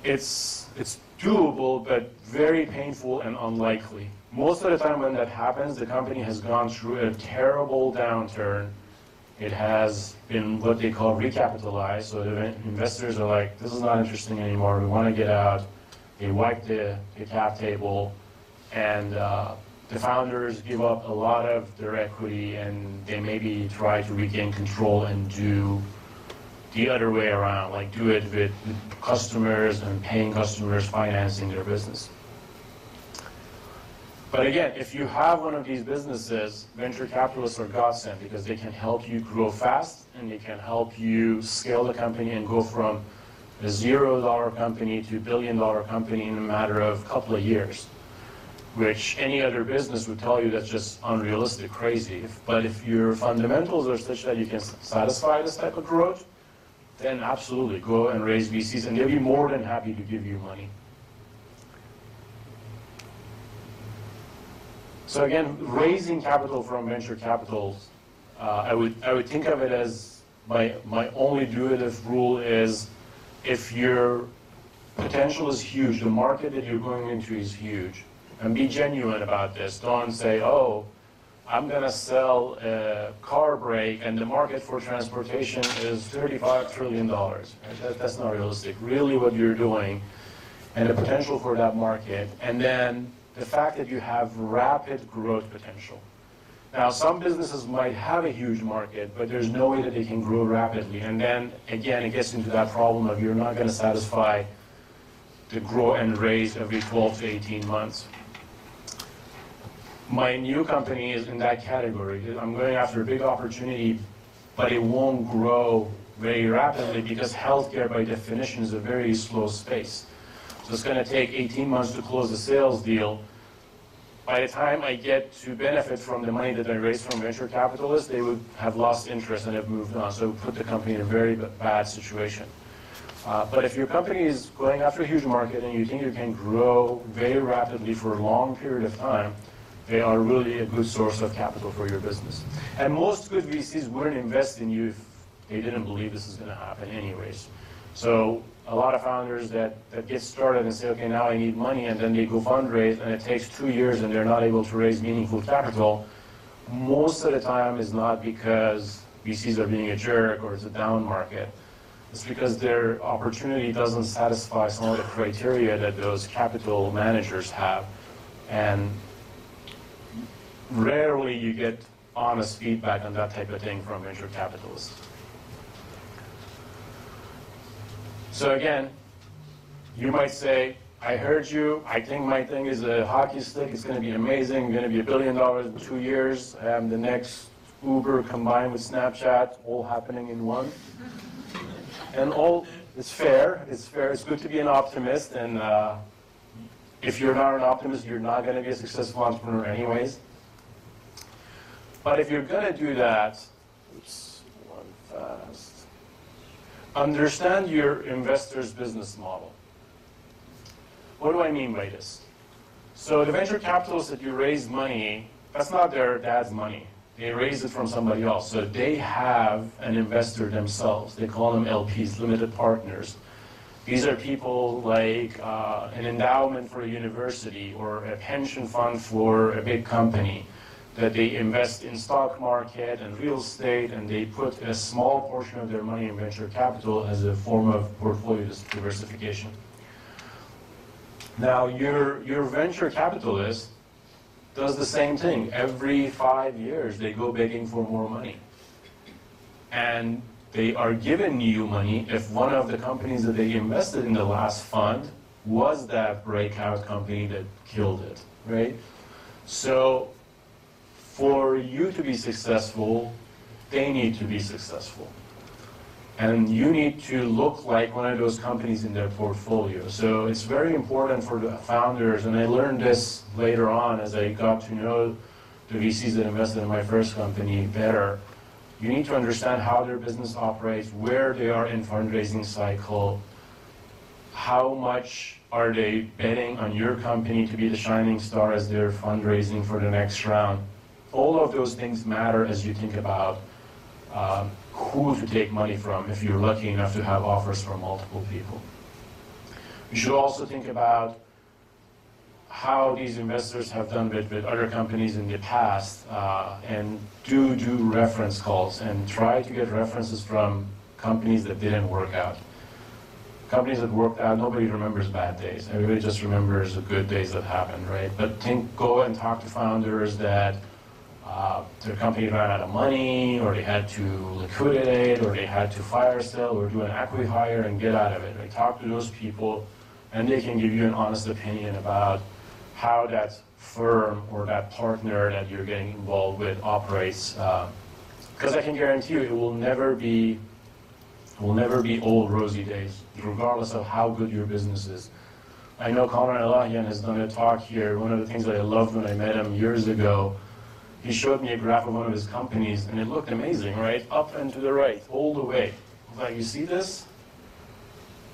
It's doable, but very painful and unlikely. Most of the time when that happens, the company has gone through a terrible downturn. It has been what they call recapitalized, so the investors are like, this is not interesting anymore, we want to get out. They wipe the cap table, and the founders give up a lot of their equity, and they maybe try to regain control and do the other way around, like do it with customers and paying customers, financing their business. But again, if you have one of these businesses, venture capitalists are godsend because they can help you grow fast and they can help you scale the company and go from a $0 company to $1 billion company in a matter of a couple of years, which any other business would tell you that's just unrealistic, crazy. But if your fundamentals are such that you can satisfy this type of growth, then absolutely go and raise VCs and they'll be more than happy to give you money. So again, raising capital from venture capitals, I would think of it as my only intuitive rule is if your potential is huge, the market that you're going into is huge, and be genuine about this. Don't say, oh, I'm going to sell a car brake and the market for transportation is $35 trillion. Right? That's not realistic. Really what you're doing and the potential for that market, and then the fact that you have rapid growth potential. Now, some businesses might have a huge market, but there's no way that they can grow rapidly. And then, again, it gets into that problem of you're not going to satisfy the grow and raise every 12 to 18 months. My new company is in that category. I'm going after a big opportunity, but it won't grow very rapidly because healthcare, by definition, is a very slow space. So it's going to take 18 months to close the sales deal. By the time I get to benefit from the money that I raised from venture capitalists, they would have lost interest and have moved on. So it would put the company in a very bad situation. But if your company is going after a huge market and you think you can grow very rapidly for a long period of time, they are really a good source of capital for your business. And most good VCs wouldn't invest in you if they didn't believe this is going to happen anyways. So a lot of founders that get started and say, okay, now I need money, and then they go fundraise, and it takes 2 years and they're not able to raise meaningful capital, most of the time is not because VCs are being a jerk or it's a down market. It's because their opportunity doesn't satisfy some of the criteria that those capital managers have. And rarely you get honest feedback on that type of thing from venture capitalists. So again, you might say, I heard you, I think my thing is a hockey stick, it's going to be amazing, I'm going to be $1 billion in 2 years, the next Uber combined with Snapchat, all happening in one. And all, it's fair, it's good to be an optimist, and if you're not an optimist, you're not going to be a successful entrepreneur anyways. But if you're going to do that, understand your investor's business model. What do I mean by this? So the venture capitalists that you raise money, that's not their dad's money. They raise it from somebody else. So they have an investor themselves. They call them LPs, limited partners. These are people like an endowment for a university or a pension fund for a big company, that they invest in stock market and real estate, and they put a small portion of their money in venture capital as a form of portfolio diversification. Now, your venture capitalist does the same thing. Every 5 years, they go begging for more money. And they are giving you money if one of the companies that they invested in the last fund was that breakout company that killed it, right? So for you to be successful, they need to be successful. And you need to look like one of those companies in their portfolio. So it's very important for the founders, and I learned this later on as I got to know the VCs that invested in my first company better. You need to understand how their business operates, where they are in fundraising cycle, how much are they betting on your company to be the shining star as they're fundraising for the next round. All of those things matter as you think about who to take money from if you're lucky enough to have offers from multiple people. You should also think about how these investors have done with other companies in the past, and do reference calls and try to get references from companies that didn't work out. Companies that worked out, nobody remembers bad days. Everybody just remembers the good days that happened, right? But go and talk to founders that their company ran out of money, or they had to liquidate, or they had to fire sale, or do an acqui-hire and get out of it. Right? Talk to those people, and they can give you an honest opinion about how that firm or that partner that you're getting involved with operates. Because I can guarantee you, it will never be all rosy days, regardless of how good your business is. I know Conrad Elahian has done a talk here. One of the things that I loved when I met him years ago, he showed me a graph of one of his companies, and it looked amazing, right? Up and to the right, all the way. I was like, you see this?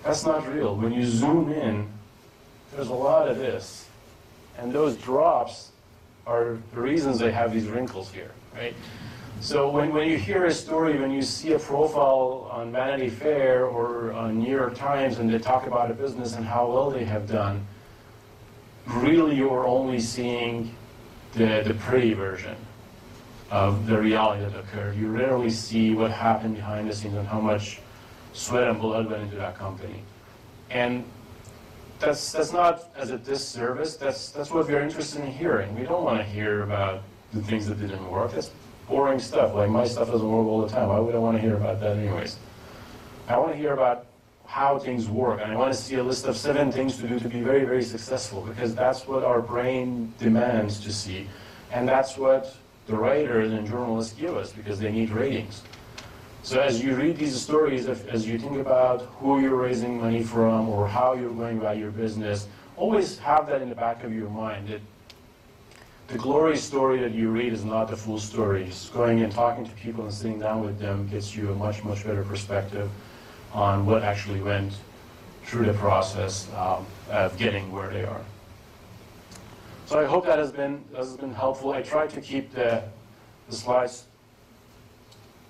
That's not real. When you zoom in, there's a lot of this. And those drops are the reasons they have these wrinkles here, right? So when you hear a story, when you see a profile on Vanity Fair or on New York Times and they talk about a business and how well they have done, really you're only seeing the pretty version of the reality that occurred. You rarely see what happened behind the scenes and how much sweat and blood went into that company. And that's not as a disservice, that's what we're interested in hearing. We don't want to hear about the things that didn't work. That's boring stuff. Like, my stuff doesn't work all the time. Why would I want to hear about that anyways? I want to hear about how things work, and I want to see a list of 7 things to do to be very, very successful, because that's what our brain demands to see, and that's what the writers and journalists give us, because they need ratings. So as you read these stories, as you think about who you're raising money from or how you're going about your business, always have that in the back of your mind. That the glory story that you read is not the full story. Just going and talking to people and sitting down with them gets you a much, much better perspective on what actually went through the process of getting where they are. So I hope that has been helpful. I tried to keep the slides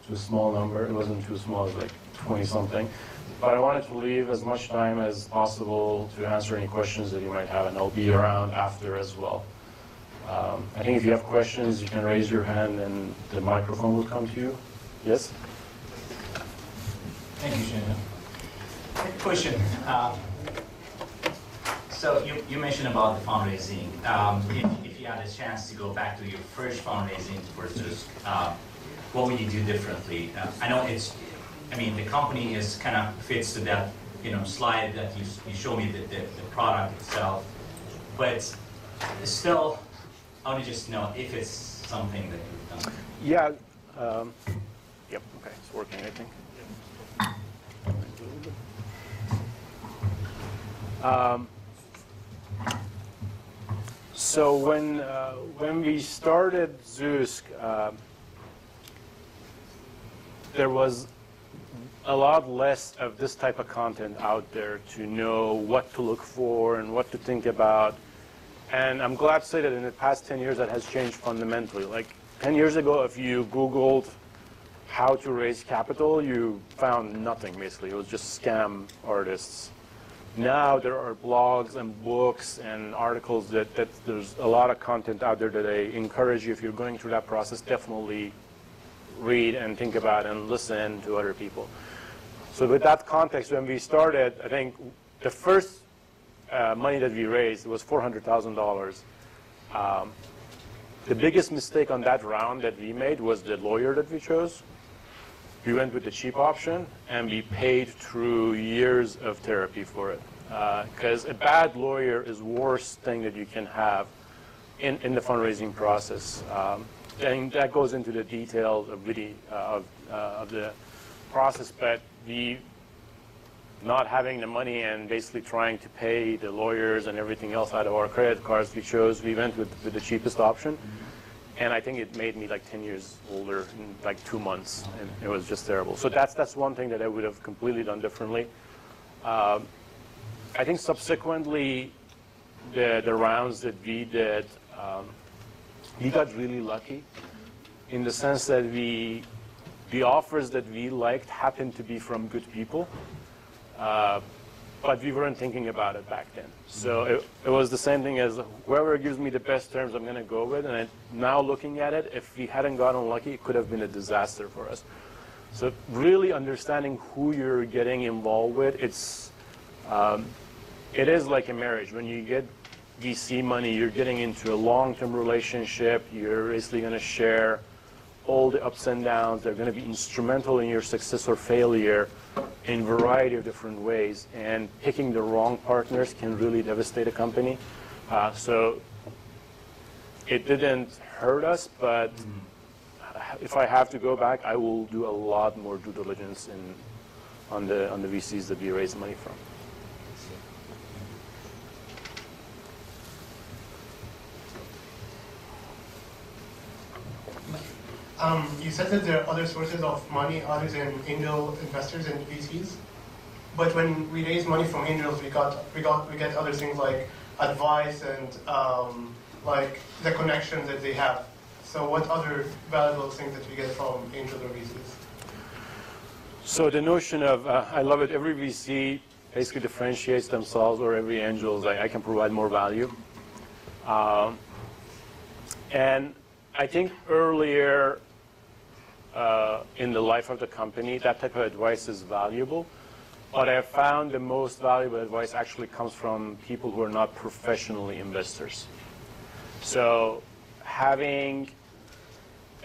to a small number. It wasn't too small, it was like 20-something. But I wanted to leave as much time as possible to answer any questions that you might have, and I'll be around after as well. I think if you have questions, you can raise your hand and the microphone will come to you. Yes? Thank you, Shayan. Question. So you mentioned about the fundraising. If you had a chance to go back to your first fundraising for Zoosk, what would you do differently? I know the company is kind of fits to that, slide that you show me the product itself, but still, I want to just know if it's something that you've done. Yeah. Yep. Okay. It's working, I think. So when we started Zoosk, there was a lot less of this type of content out there to know what to look for and what to think about. And I'm glad to say that in the past 10 years that has changed fundamentally. Like 10 years ago, if you Googled how to raise capital, you found nothing basically. It was just scam artists. Now there are blogs and books and articles that there's a lot of content out there that I encourage you, if you're going through that process, definitely read and think about and listen to other people. So with that context, when we started, I think the first money that we raised was $400,000. The biggest mistake on that round that we made was the lawyer that we chose. We went with the cheap option, and we paid through years of therapy for it. Because a bad lawyer is the worst thing that you can have in the fundraising process. And that goes into the details of the process, but we not having the money and basically trying to pay the lawyers and everything else out of our credit cards we went with the cheapest option. And I think it made me like 10 years older in like 2 months, and it was just terrible. So that's one thing that I would have completely done differently. I think subsequently, the rounds that we did, we got really lucky in the sense that the offers that we liked happened to be from good people, but we weren't thinking about it back then. So it was the same thing as whoever gives me the best terms, I'm going to go with. And now looking at it, if we hadn't gotten lucky, it could have been a disaster for us. So really understanding who you're getting involved with, it is like a marriage. When you get VC money, you're getting into a long-term relationship. You're basically going to share all the ups and downs. They're going to be instrumental in your success or failure in a variety of different ways. And picking the wrong partners can really devastate a company. So it didn't hurt us, but if I have to go back, I will do a lot more due diligence on the VCs that we raise money from. You said that there are other sources of money other than angel investors and VCs, but when we raise money from angels, we get other things like advice and like the connections that they have. So what other valuable things that we get from angels or VCs? So the notion of, I love it, every VC basically differentiates themselves, or every angel is like, I can provide more value. And I think earlier in the life of the company, that type of advice is valuable. But I have found the most valuable advice actually comes from people who are not professionally investors. So having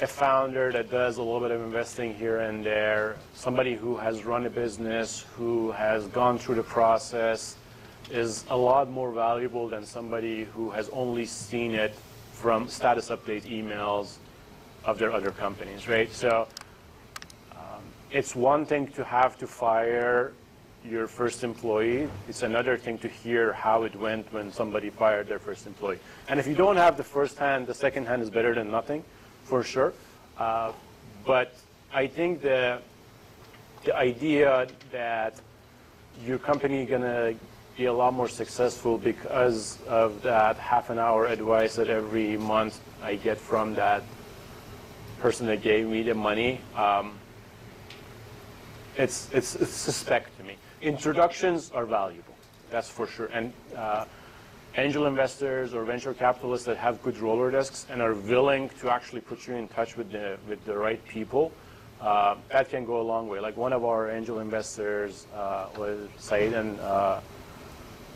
a founder that does a little bit of investing here and there, somebody who has run a business, who has gone through the process, is a lot more valuable than somebody who has only seen it from status update emails of their other companies, right? So it's one thing to have to fire your first employee. It's another thing to hear how it went when somebody fired their first employee. And if you don't have the first hand, the second hand is better than nothing, for sure. But I think the idea that your company is going to be a lot more successful because of that half an hour advice that every month I get from that person that gave me the money, it's suspect to me. Introductions are valuable, that's for sure. And angel investors or venture capitalists that have good roller desks and are willing to actually put you in touch with the right people, that can go a long way. Like one of our angel investors was Saeed and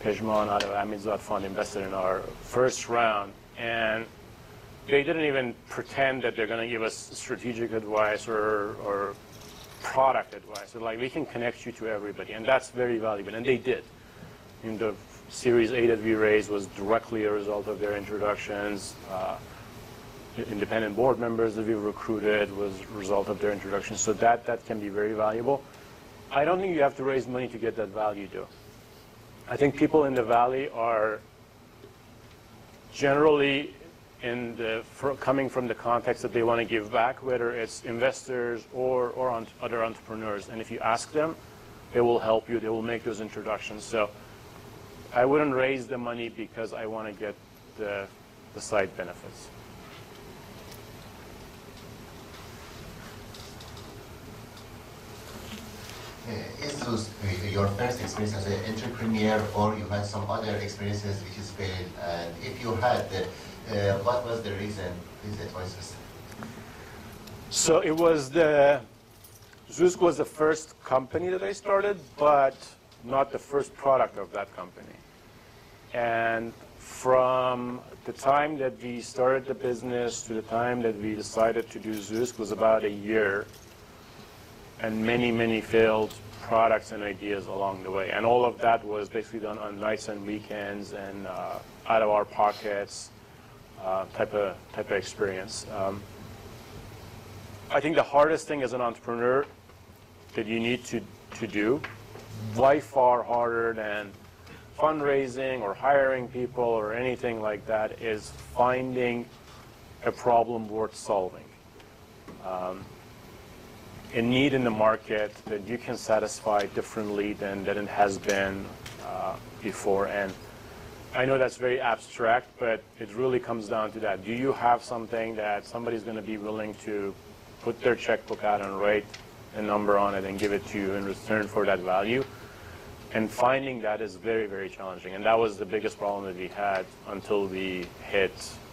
Pejman out of Amizad Fund invested in our first round, and they didn't even pretend that they're going to give us strategic advice or product advice. They're like, we can connect you to everybody, and that's very valuable, and they did. In the Series A that we raised was directly a result of their introductions. Independent board members that we recruited was a result of their introductions, so that can be very valuable. I don't think you have to raise money to get that value, though. I think people in the Valley are generally coming from the context that they want to give back, whether it's investors or other entrepreneurs. And if you ask them, they will help you. They will make those introductions. So I wouldn't raise the money because I want to get the side benefits. Is Zoosk your first experience as an entrepreneur, or you had some other experiences which is failed? And if you had, what was the reason? Please advise us. So it was Zoosk was the first company that I started, but not the first product of that company. And from the time that we started the business to the time that we decided to do Zoosk was about a year, and many, many failed products and ideas along the way. And all of that was basically done on nights and weekends and out of our pockets type of experience. I think the hardest thing as an entrepreneur that you need to do, by far harder than fundraising or hiring people or anything like that, is finding a problem worth solving. A need in the market that you can satisfy differently than it has been before. And I know that's very abstract, but it really comes down to that. Do you have something that somebody's going to be willing to put their checkbook out and write a number on it and give it to you in return for that value? And finding that is very, very challenging. And that was the biggest problem that we had until we hit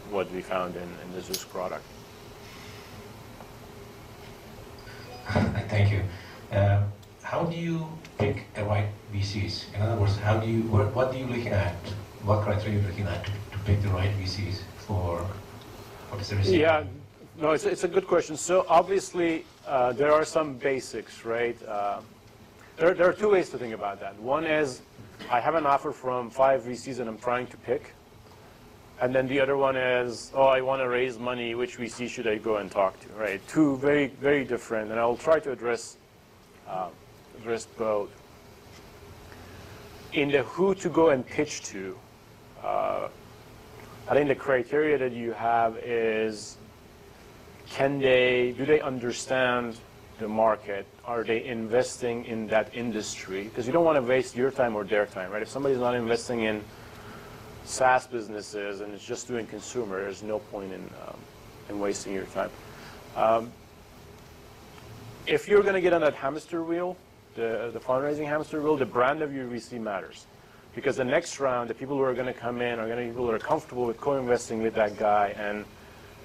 what we found in the Zoosk product. Thank you. How do you pick the right VCs? In other words, what are you looking at? What criteria are you looking at to pick the right VCs for the Series C? Yeah, no, it's a good question. So obviously, there are some basics, right? There are two ways to think about that. One is, I have an offer from 5 VCs and I'm trying to pick. And then the other one is, oh, I want to raise money, which VC should I go and talk to, right? Two very, very different, and I'll try to address both. In the who to go and pitch to, I think the criteria that you have is, do they understand the market? Are they investing in that industry? Because you don't want to waste your time or their time, right? If somebody's not investing in SaaS businesses and it's just doing consumer, there's no point in wasting your time. If you're going to get on that hamster wheel, the fundraising hamster wheel, the brand of your VC matters. Because the next round, the people who are going to come in are going to be people who are comfortable with co-investing with that guy. And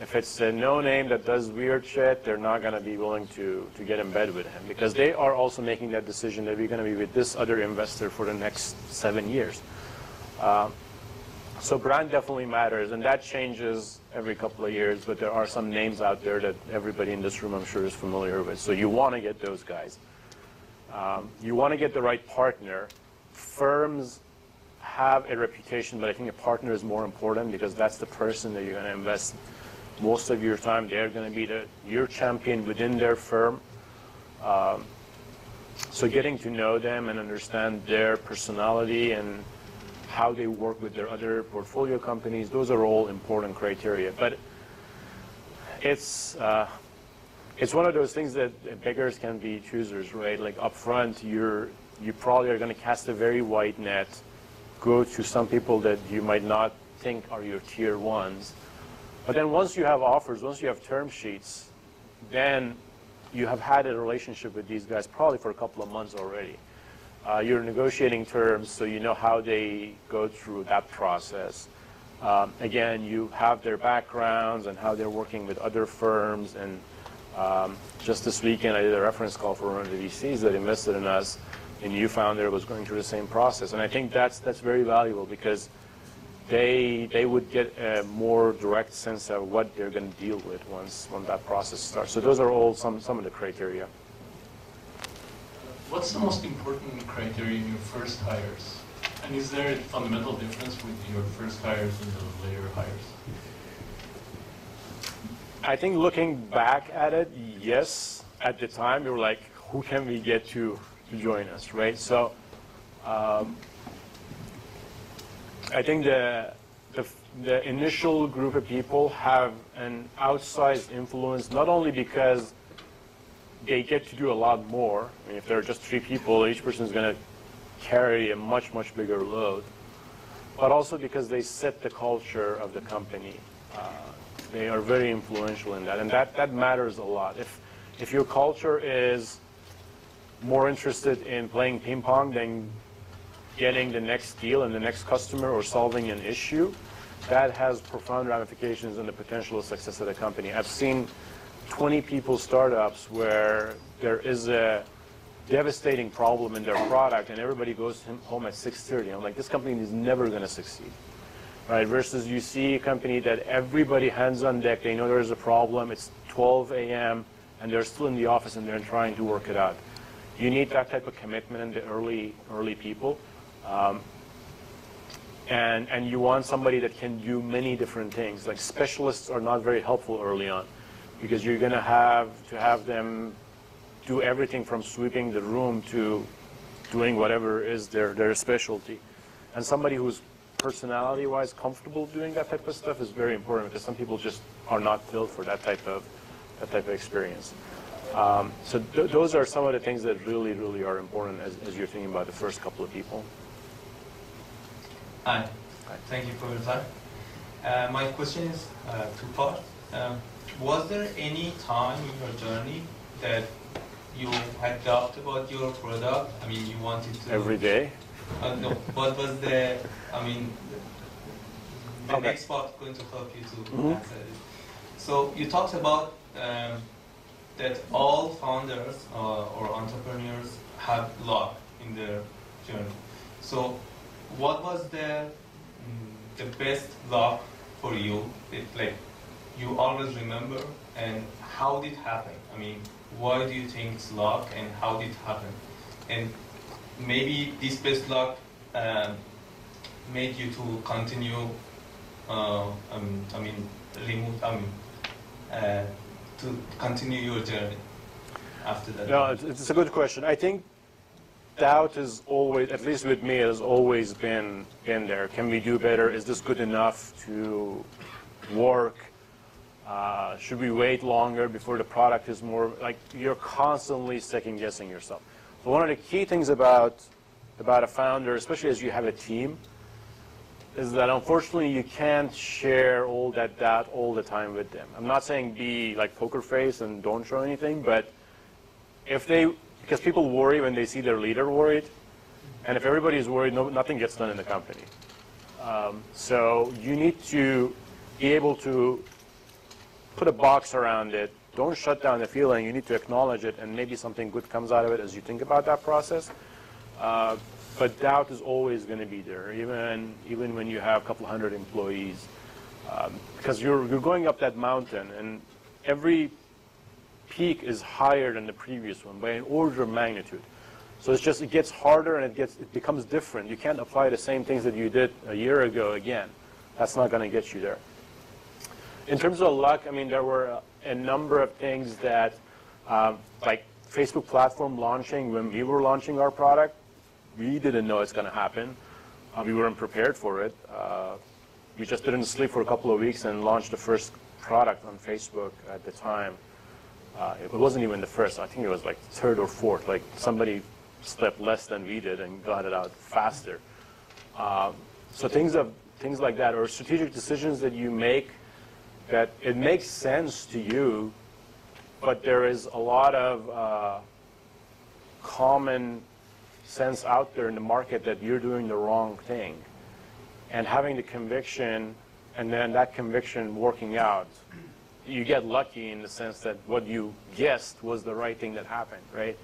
if it's a no-name that does weird shit, they're not going to be willing to get in bed with him. Because they are also making that decision that we're going to be with this other investor for the next 7 years. So brand definitely matters, and that changes every couple of years, but there are some names out there that everybody in this room, I'm sure, is familiar with. So you want to get those guys. You want to get the right partner. Firms have a reputation, but I think a partner is more important because that's the person that you're going to invest most of your time. They're going to be your champion within their firm. So getting to know them and understand their personality and how they work with their other portfolio companies, those are all important criteria. But it's one of those things that beggars can be choosers, right? Like up front, you probably are going to cast a very wide net, go to some people that you might not think are your tier ones. But then once you have offers, once you have term sheets, then you have had a relationship with these guys probably for a couple of months already. You're negotiating terms, so you know how they go through that process. Again, you have their backgrounds and how they're working with other firms. And just this weekend, I did a reference call for one of the VCs that invested in us, and you found that it was going through the same process. And I think that's very valuable because they would get a more direct sense of what they're going to deal with once that process starts. So those are all some of the criteria. What's the most important criteria in your first hires? And is there a fundamental difference with your first hires and the later hires? I think looking back at it, yes. At the time, we were like, who can we get to join us, right? So I think the initial group of people have an outsized influence, not only because they get to do a lot more. I mean, if there are just 3 people, each person is going to carry a much, much bigger load, but also because they set the culture of the company. They are very influential in that, and that matters a lot. If your culture is more interested in playing ping pong than getting the next deal and the next customer or solving an issue, that has profound ramifications on the potential success of the company. I've seen 20 people startups where there is a devastating problem in their product and everybody goes home at 6:30. I'm like, this company is never going to succeed, right? Versus you see a company that everybody hands on deck, they know there's a problem, it's 12 a.m. and they're still in the office and they're trying to work it out. You need that type of commitment in the early people. And you want somebody that can do many different things. Like specialists are not very helpful early on because you're going to have them do everything from sweeping the room to doing whatever is their specialty. And somebody who's personality-wise comfortable doing that type of stuff is very important because some people just are not built for that type of experience. Those are some of the things that really, really are important as you're thinking about the first couple of people. Hi. Thank you for your time. My question is two-part. Was there any time in your journey that you had doubt about your product? I mean, you wanted to... Every day? No. What was the, I mean, the Okay. next part going to help you to answer it? So you talked about that all founders or entrepreneurs have luck in their journey. So what was the best luck for you? Like you always remember, and how did it happen? I mean, why do you think it's luck, and how did it happen? And maybe this best luck made you to continue. To continue your journey after that? No, it's a good question. I think doubt is always, at least with me, has always been in there. Can we do better? Is this good enough to work? Should we wait longer before the product is more, like, you're constantly second guessing yourself. So one of the key things about a founder, especially as you have a team, is that unfortunately you can't share all that doubt all the time with them. I'm not saying be like poker face and don't show anything, but because people worry when they see their leader worried, and if everybody is worried, nothing gets done in the company. So you need to be able to put a box around it. Don't shut down the feeling. You need to acknowledge it, and maybe something good comes out of it as you think about that process. But doubt is always going to be there, even when you have a couple hundred employees, because you're going up that mountain, and every peak is higher than the previous one by an order of magnitude. So it gets harder, and it becomes different. You can't apply the same things that you did a year ago again. That's not going to get you there. In terms of luck, I mean, there were a number of things that, like Facebook platform launching, when we were launching our product, we didn't know it's going to happen. We weren't prepared for it. We just didn't sleep for a couple of weeks and launched the first product on Facebook at the time. It wasn't even the first. I think it was like third or fourth. Like somebody slept less than we did and got it out faster. So things like that, or strategic decisions that you make that it makes sense to you, but there is a lot of common sense out there in the market that you're doing the wrong thing, and having the conviction, and then that conviction working out, you get lucky in the sense that what you guessed was the right thing that happened, right?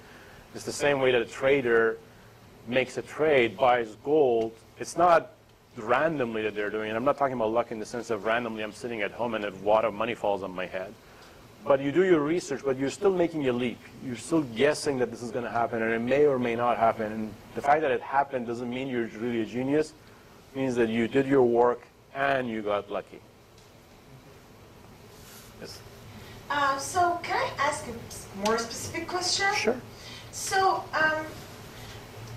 It's the same way that a trader makes a trade, buys gold. It's not randomly that they're doing it. I'm not talking about luck in the sense of randomly I'm sitting at home and a wad of money falls on my head. But you do your research, but you're still making a leap. You're still guessing that this is going to happen, and it may or may not happen. And the fact that it happened doesn't mean you're really a genius. It means that you did your work and you got lucky. Yes. So can I ask a more specific question? Sure. So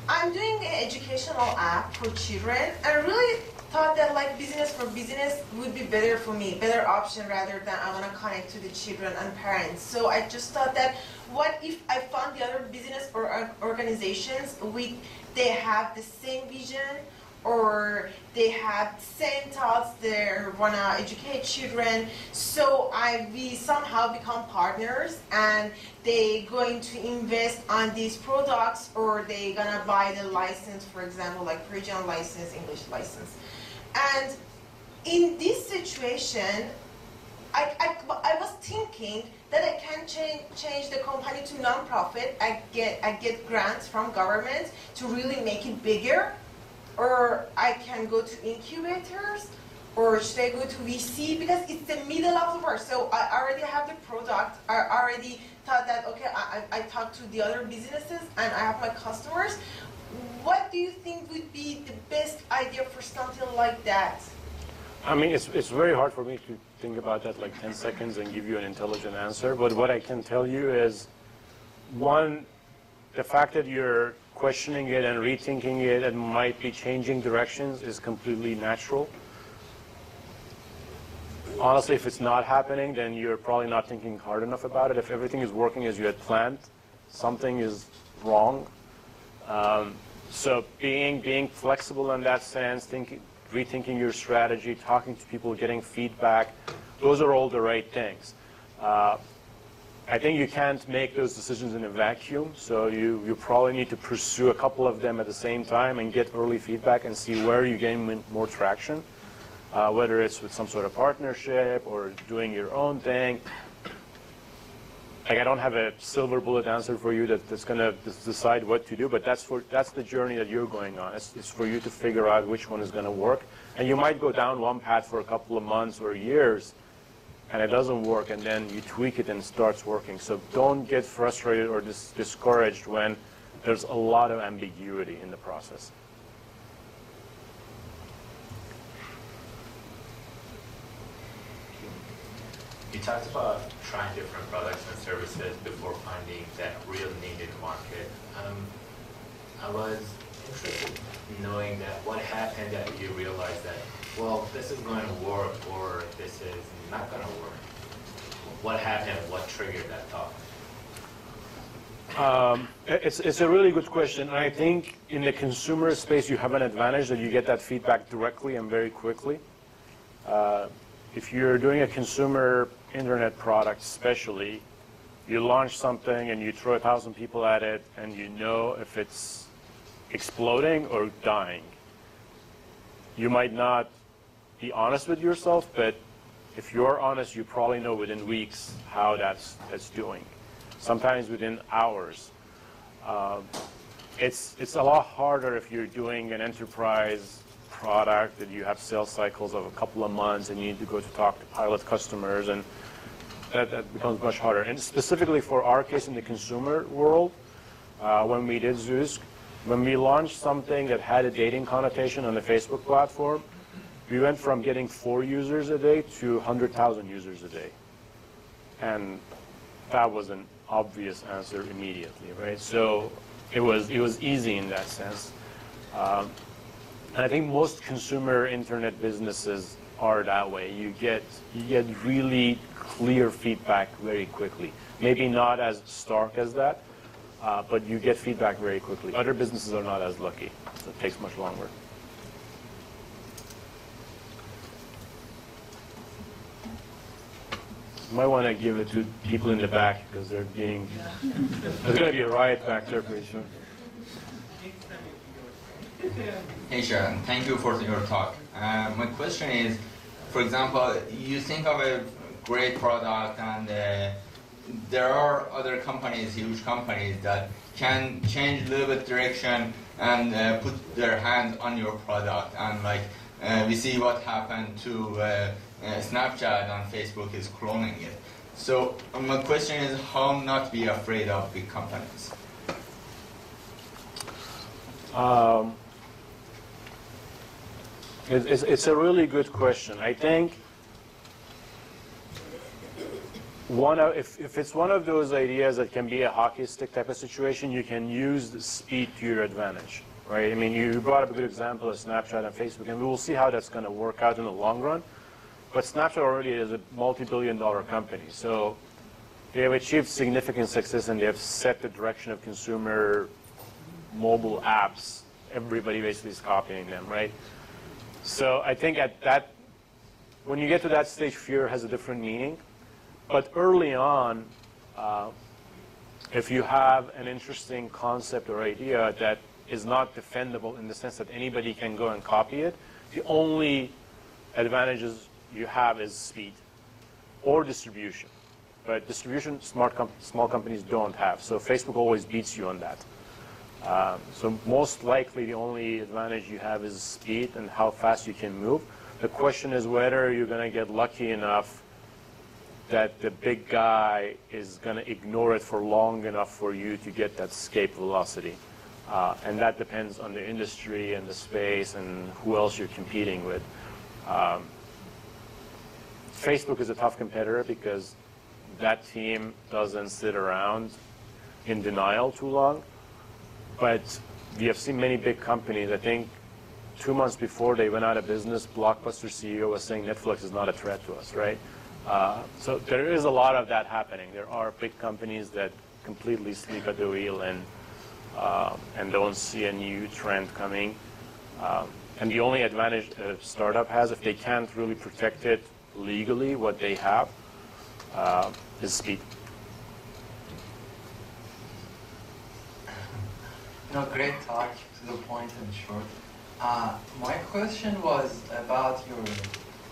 I'm doing an educational app for children. I really thought that like business for business would be better for me, better option rather than I want to connect to the children and parents. So I just thought that what if I found the other business or organizations they have the same vision, or they have the same thoughts, they want to educate children, so we somehow become partners, and they going to invest on these products, or they gonna buy the license, for example, like Persian license, English license. And in this situation, I was thinking that I can change the company to non-profit. I get grants from government to really make it bigger, or I can go to incubators, or should I go to VC, because it's the middle of the work. So I already have the product. I already thought that, okay, I talked to the other businesses and I have my customers. What do you think would be the best idea for something like that? I mean, it's very hard for me to think about that like 10 seconds and give you an intelligent answer. But what I can tell you is, one, the fact that you're questioning it and rethinking it and might be changing directions is completely natural. Honestly, if it's not happening, then you're probably not thinking hard enough about it. If everything is working as you had planned, something is wrong. So being flexible in that sense, rethinking your strategy, talking to people, getting feedback. Those are all the right things. I think you can't make those decisions in a vacuum, so you probably need to pursue a couple of them at the same time and get early feedback and see where you gain more traction, whether it's with some sort of partnership or doing your own thing. Like, I don't have a silver bullet answer for you that's going to decide what to do, but that's the journey that you're going on. It's for you to figure out which one is going to work. And you might go down one path for a couple of months or years, and it doesn't work, and then you tweak it and it starts working. So don't get frustrated or discouraged when there's a lot of ambiguity in the process. You talked about trying different products and services before finding that real need in the market. I was interested in knowing that what happened that you realized that, well, this is going to work or this is not going to work. What happened? What triggered that thought? It's a really good question. And I think in the consumer space, you have an advantage that you get that feedback directly and very quickly. If you're doing a consumer internet product especially, you launch something and you throw 1,000 people at it and you know if it's exploding or dying. You might not be honest with yourself, but if you're honest, you probably know within weeks how that's doing. Sometimes within hours. It's a lot harder if you're doing an enterprise product that you have sales cycles of a couple of months and you need to go to talk to pilot customers, and that becomes much harder. And specifically for our case in the consumer world, when we did Zoosk, when we launched something that had a dating connotation on the Facebook platform, we went from getting 4 users a day to 100,000 users a day. And that was an obvious answer immediately, right? So it was easy in that sense. And I think most consumer internet businesses are that way. You get really clear feedback very quickly. Maybe not as stark as that, but you get feedback very quickly. Other businesses are not as lucky, so it takes much longer. You might want to give it to people in the back because there's going to be a riot back there pretty soon. Hey Shayan, thank you for your talk. My question is, for example, you think of a great product and there are other companies, huge companies, that can change a little bit direction and put their hands on your product. And like we see what happened to Snapchat on Facebook is cloning it. So my question is, how not be afraid of big companies? It's a really good question. I think if it's one of those ideas that can be a hockey stick type of situation, you can use the speed to your advantage, right? I mean, you brought up a good example of Snapchat and Facebook, and we will see how that's going to work out in the long run. But Snapchat already is a multi-billion-dollar company, so they have achieved significant success and they have set the direction of consumer mobile apps. Everybody basically is copying them, right? So I think when you get to that stage, fear has a different meaning. But early on, if you have an interesting concept or idea that is not defendable in the sense that anybody can go and copy it, the only advantages you have is speed or distribution. But distribution, small companies don't have. So Facebook always beats you on that. So most likely the only advantage you have is speed and how fast you can move. The question is whether you're going to get lucky enough that the big guy is going to ignore it for long enough for you to get that escape velocity. And that depends on the industry and the space and who else you're competing with. Facebook is a tough competitor because that team doesn't sit around in denial too long. But we have seen many big companies. I think 2 months before they went out of business, Blockbuster CEO was saying Netflix is not a threat to us, right? So there is a lot of that happening. There are big companies that completely sleep at the wheel and don't see a new trend coming. And the only advantage a startup has, if they can't really protect it legally, what they have is speed. No, great talk, to the point and short. My question was about your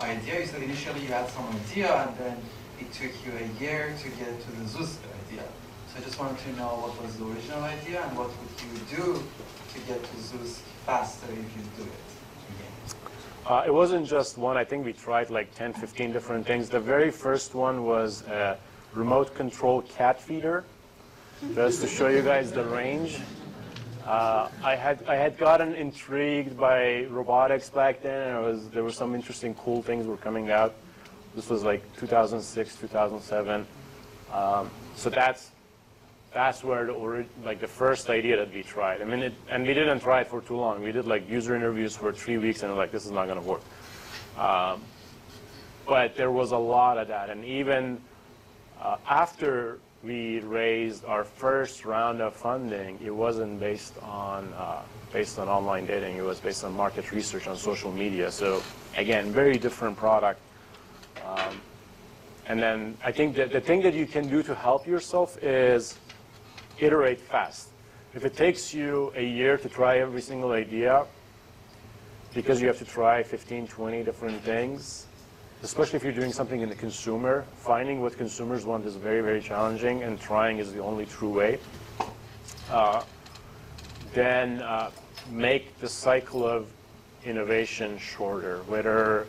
idea. You said initially you had some idea, and then it took you a year to get to the Zoosk idea. So I just wanted to know what was the original idea, and what would you do to get to Zoosk faster if you do it again? It wasn't just one. I think we tried like 10, 15 different things. The very first one was a remote control cat feeder, just to show you guys the range. I had gotten intrigued by robotics back then, and there were some interesting, cool things were coming out. This was like 2006, 2007. So that's where the first idea that we tried. I mean, and we didn't try it for too long. We did like user interviews for 3 weeks, and we're like, this is not going to work. But there was a lot of that, and even after we raised our first round of funding, it wasn't based on online dating. It was based on market research on social media. So again, very different product. And then I think that the thing that you can do to help yourself is iterate fast. If it takes you a year to try every single idea, because you have to try 15, 20 different things, especially if you're doing something in the consumer, finding what consumers want is very, very challenging, and trying is the only true way. Then make the cycle of innovation shorter, whether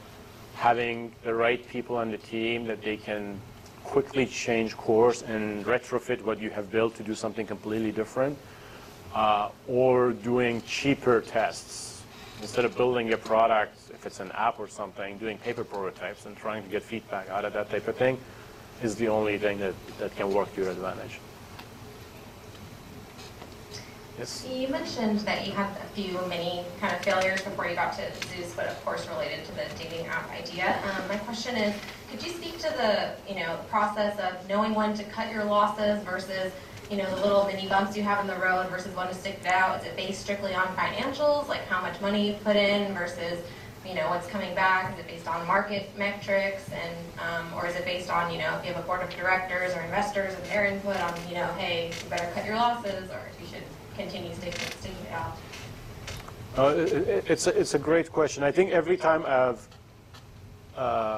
having the right people on the team that they can quickly change course and retrofit what you have built to do something completely different, or doing cheaper tests. Instead of building a product, if it's an app or something, doing paper prototypes and trying to get feedback out of that type of thing is the only thing that can work to your advantage. Yes? You mentioned that you had a few mini kind of failures before you got to Zoosk, but of course related to the dating app idea. My question is, could you speak to the process of knowing when to cut your losses versus the little mini bumps you have in the road versus when to stick it out? Is it based strictly on financials, like how much money you put in versus what's coming back? Is it based on market metrics, and or is it based on if you have a board of directors or investors and their input on hey, you better cut your losses, or if you should continue sticking it out? It's a great question. I think every time I've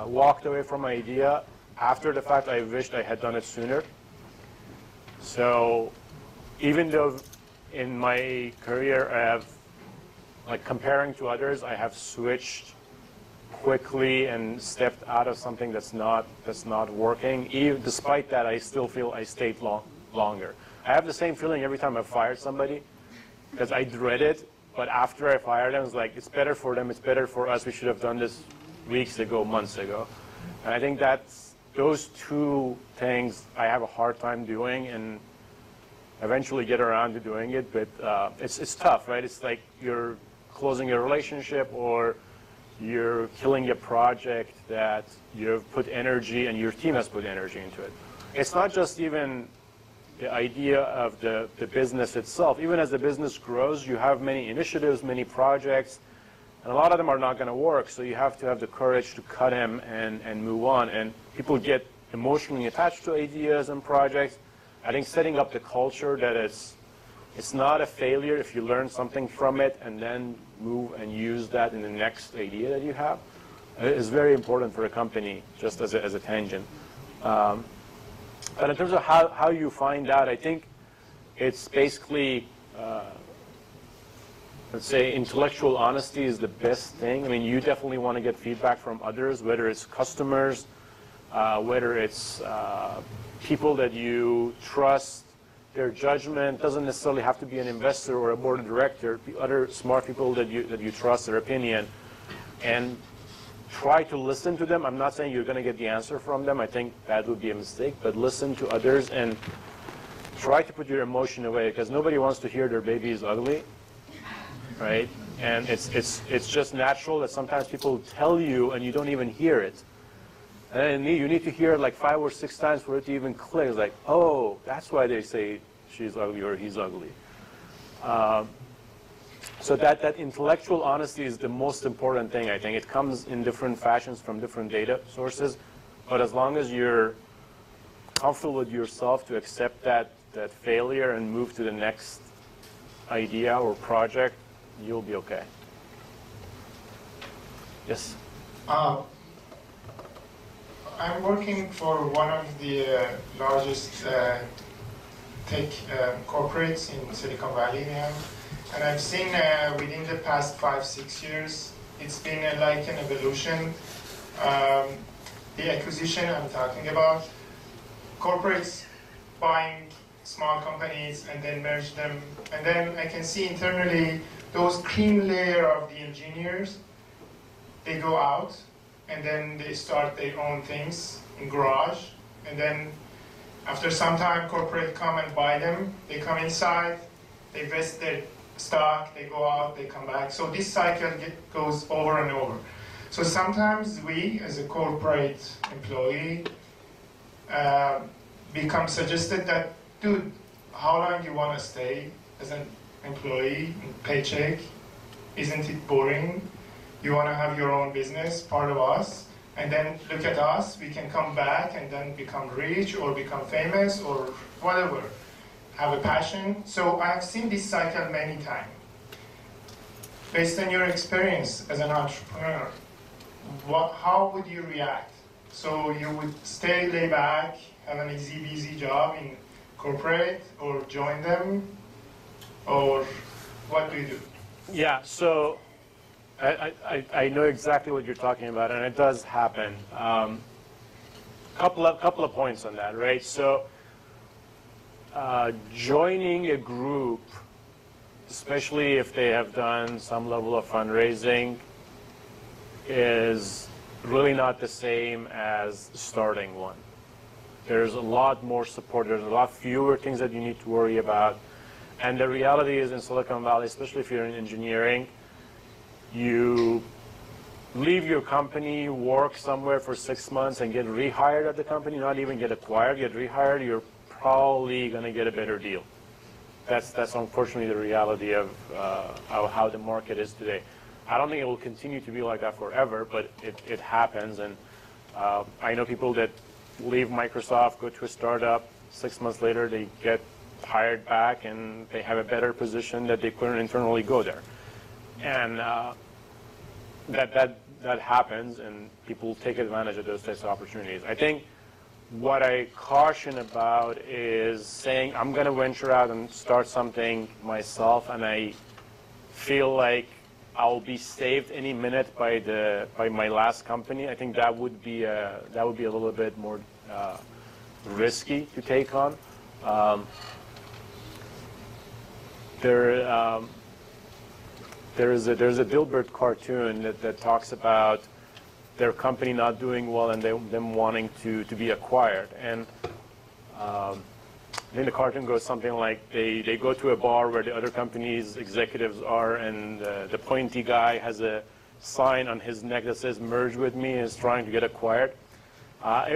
walked away from an idea, after the fact, I wished I had done it sooner. So even though in my career I have, comparing to others, I have switched quickly and stepped out of something that's not working. Despite that, I still feel I stayed longer. I have the same feeling every time I fired somebody, because I dread it. But after I fired them, it's like, it's better for them, it's better for us. We should have done this weeks ago, months ago. And I think those two things I have a hard time doing, and eventually get around to doing it. But it's tough, right? It's like you're closing a relationship, or you're killing a project that you've put energy and your team has put energy into it. It's not just even the idea of the business itself. Even as the business grows, you have many initiatives, many projects, and a lot of them are not going to work. So you have to have the courage to cut them and move on. And people get emotionally attached to ideas and projects. I think setting up the culture that it's not a failure if you learn something from it and then move and use that in the next idea that you have is very important for a company, just as a tangent. But in terms of how you find out, I think it's basically, let's say, intellectual honesty is the best thing. I mean, you definitely want to get feedback from others, whether it's customers, whether it's people that you trust. Their judgment doesn't necessarily have to be an investor or a board of director. Other smart people that you trust, their opinion, and try to listen to them. I'm not saying you're going to get the answer from them. I think that would be a mistake. But listen to others and try to put your emotion away, because nobody wants to hear their baby is ugly, right? And it's just natural that sometimes people tell you and you don't even hear it. And you need to hear it like 5 or 6 times for it to even click. It's like, oh, that's why they say she's ugly or he's ugly. So that intellectual honesty is the most important thing, I think. It comes in different fashions from different data sources, but as long as you're comfortable with yourself to accept that failure and move to the next idea or project, you'll be okay. Yes? I'm working for one of the largest tech corporates in Silicon Valley now. And I've seen within the past 5-6 years, it's been like an evolution. The acquisition I'm talking about, corporates buying small companies and then merge them. And then I can see internally those cream layer of the engineers, they go out and then they start their own things in garage. And then after some time, corporate come and buy them. They come inside, they vest their stock, they go out, they come back. So this cycle goes over and over. So sometimes we, as a corporate employee, become suggested that, dude, how long you want to stay as an employee and paycheck? Isn't it boring? You want to have your own business, part of us, and then look at us, we can come back and then become rich or become famous or whatever. Have a passion. So I have seen this cycle many times. Based on your experience as an entrepreneur, how would you react? So you would stay lay back, have an easy, busy job in corporate, or join them, or what do you do? Yeah, so I know exactly what you're talking about, and it does happen. Couple of points on that, right? So joining a group, especially if they have done some level of fundraising, is really not the same as starting one. There's a lot more support. There's a lot fewer things that you need to worry about. And the reality is in Silicon Valley, especially if you're in engineering, you leave your company, work somewhere for 6 months and get rehired at the company, not even get acquired, get rehired, you're probably going to get a better deal. That's unfortunately the reality of how the market is today. I don't think it will continue to be like that forever, but it happens. And I know people that leave Microsoft, go to a startup, 6 months later they get hired back and they have a better position that they couldn't internally go there. And that happens, and people take advantage of those types of opportunities. I think what I caution about is saying, I'm going to venture out and start something myself, and I feel like I'll be saved any minute by my last company. I think that would be a little bit more risky to take on. There's a Dilbert cartoon that talks about their company not doing well and them wanting to be acquired. And I think the cartoon goes something like they go to a bar where the other company's executives are, and the pointy guy has a sign on his neck that says "Merge with me" and is trying to get acquired.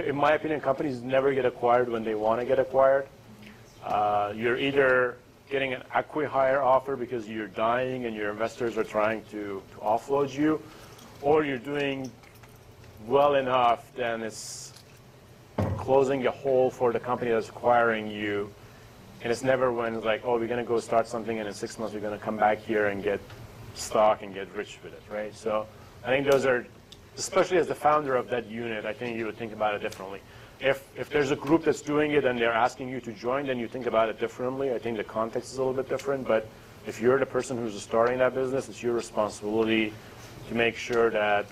In my opinion, companies never get acquired when they want to get acquired. You're either getting an acqui-hire offer because you're dying and your investors are trying to offload you, or you're doing well enough, then it's closing a hole for the company that's acquiring you. And it's never when it's like, oh, we're going to go start something and in 6 months we're going to come back here and get stock and get rich with it, right? So I think those are, especially as the founder of that unit, I think you would think about it differently. If there's a group that's doing it and they're asking you to join, then you think about it differently. I think the context is a little bit different, but if you're the person who's starting that business, it's your responsibility to make sure that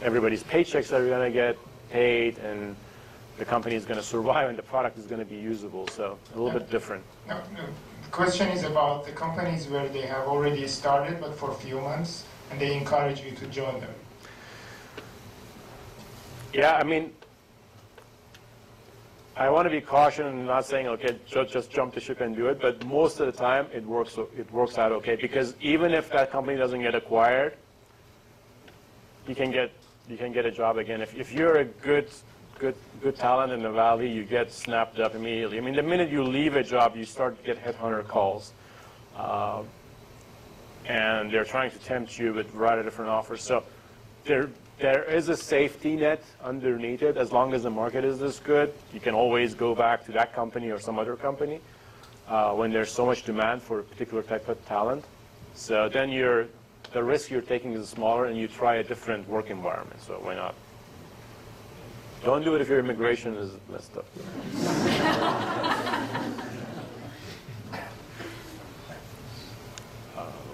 everybody's paychecks are going to get paid and the company is going to survive and the product is going to be usable. So a little bit different. No. The question is about the companies where they have already started, but for a few months, and they encourage you to join them. Yeah, I mean, I want to be cautious and not saying, okay, just jump the ship and do it, but most of the time it works out okay, because even if that company doesn't get acquired, you can get a job again. If you're a good talent in the Valley, you get snapped up immediately. I mean, the minute you leave a job, you start to get headhunter calls. and they're trying to tempt you with a variety of different offers. So there is a safety net underneath it. As long as the market is this good, you can always go back to that company or some other company when there's so much demand for a particular type of talent. So then the risk you're taking is smaller, and you try a different work environment. So why not? Don't do it if your immigration is messed up.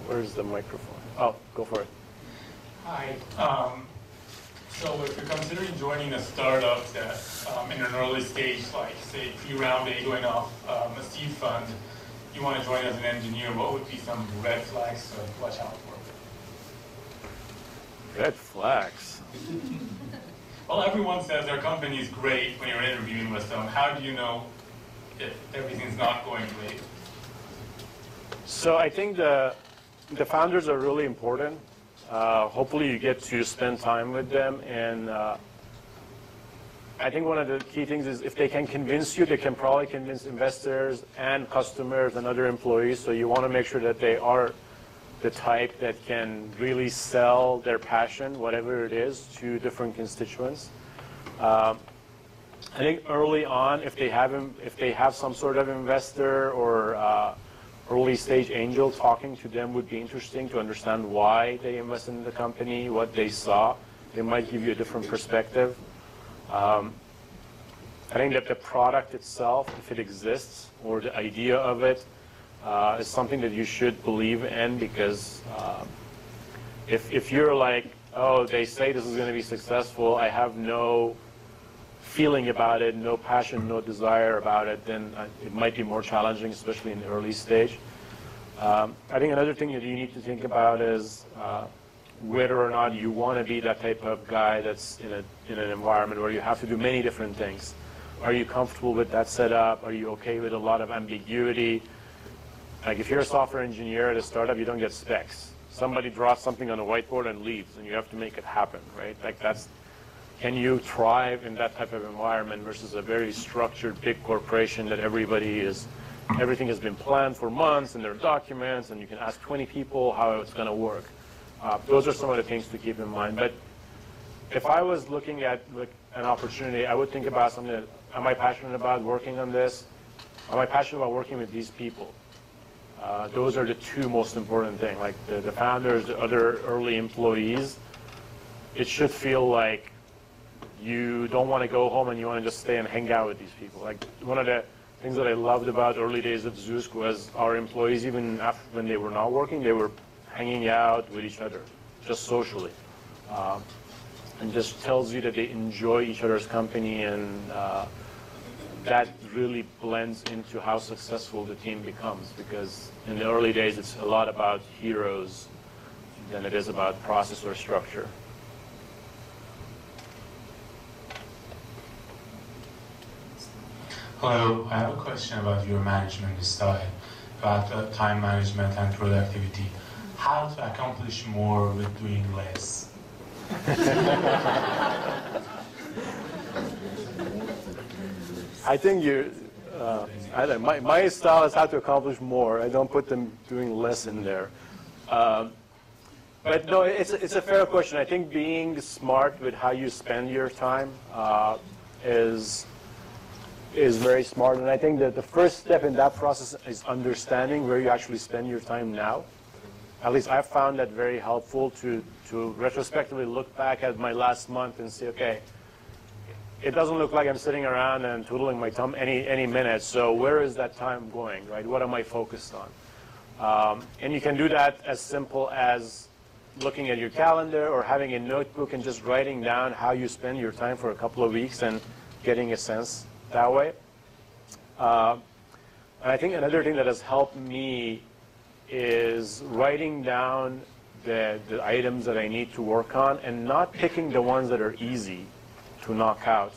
Where's the microphone? Oh, go for it. Hi. So if you're considering joining a startup that in an early stage, like say pre-round A going off a seed fund, you want to join as an engineer, what would be some red flags to watch out for? Red flags? Well, everyone says their company is great when you're interviewing with them. How do you know if everything's not going great? So I think the founders are really important. Hopefully you get to spend time with them, and I think one of the key things is if they can convince you, they can probably convince investors and customers and other employees. So you want to make sure that they are the type that can really sell their passion, whatever it is, to different constituents. I think early on, if they have some sort of investor or early stage angel, talking to them would be interesting to understand why they invested in the company, what they saw. They might give you a different perspective. I think that the product itself, if it exists, or the idea of it, is something that you should believe in, because if you're like, oh, they say this is going to be successful, I have no feeling about it, no passion, no desire about it, then it might be more challenging, especially in the early stage. I think another thing that you need to think about is whether or not you want to be that type of guy that's in an environment where you have to do many different things. Are you comfortable with that setup? Are you okay with a lot of ambiguity? Like if you're a software engineer at a startup, you don't get specs. Somebody draws something on a whiteboard and leaves, and you have to make it happen, right? Like can you thrive in that type of environment versus a very structured big corporation that everything has been planned for months, and there are documents, and you can ask 20 people how it's going to work. Those are some of the things to keep in mind. But if I was looking at an opportunity, I would think about something that, am I passionate about working on this? Am I passionate about working with these people? Those are the two most important things. Like the founders, the other early employees, it should feel like you don't want to go home and you want to just stay and hang out with these people. Like one of the things that I loved about early days of Zoosk was our employees, even after when they were not working, they were hanging out with each other, just socially. And just tells you that they enjoy each other's company, and that really blends into how successful the team becomes, because in the early days it's a lot about heroes than it is about process or structure. Hello, I have a question about your management style, about time management and productivity. How to accomplish more with doing less? I think my style is how to accomplish more. I don't put them doing less in there. But no, it's a fair question. I think being smart with how you spend your time is very smart. And I think that the first step in that process is understanding where you actually spend your time now. At least I've found that very helpful to retrospectively look back at my last month and say, okay, it doesn't look like I'm sitting around and twiddling my thumb any minute. So where is that time going, right? What am I focused on? And you can do that as simple as looking at your calendar or having a notebook and just writing down how you spend your time for a couple of weeks and getting a sense that way. And I think another thing that has helped me is writing down the items that I need to work on and not picking the ones that are easy to knock out,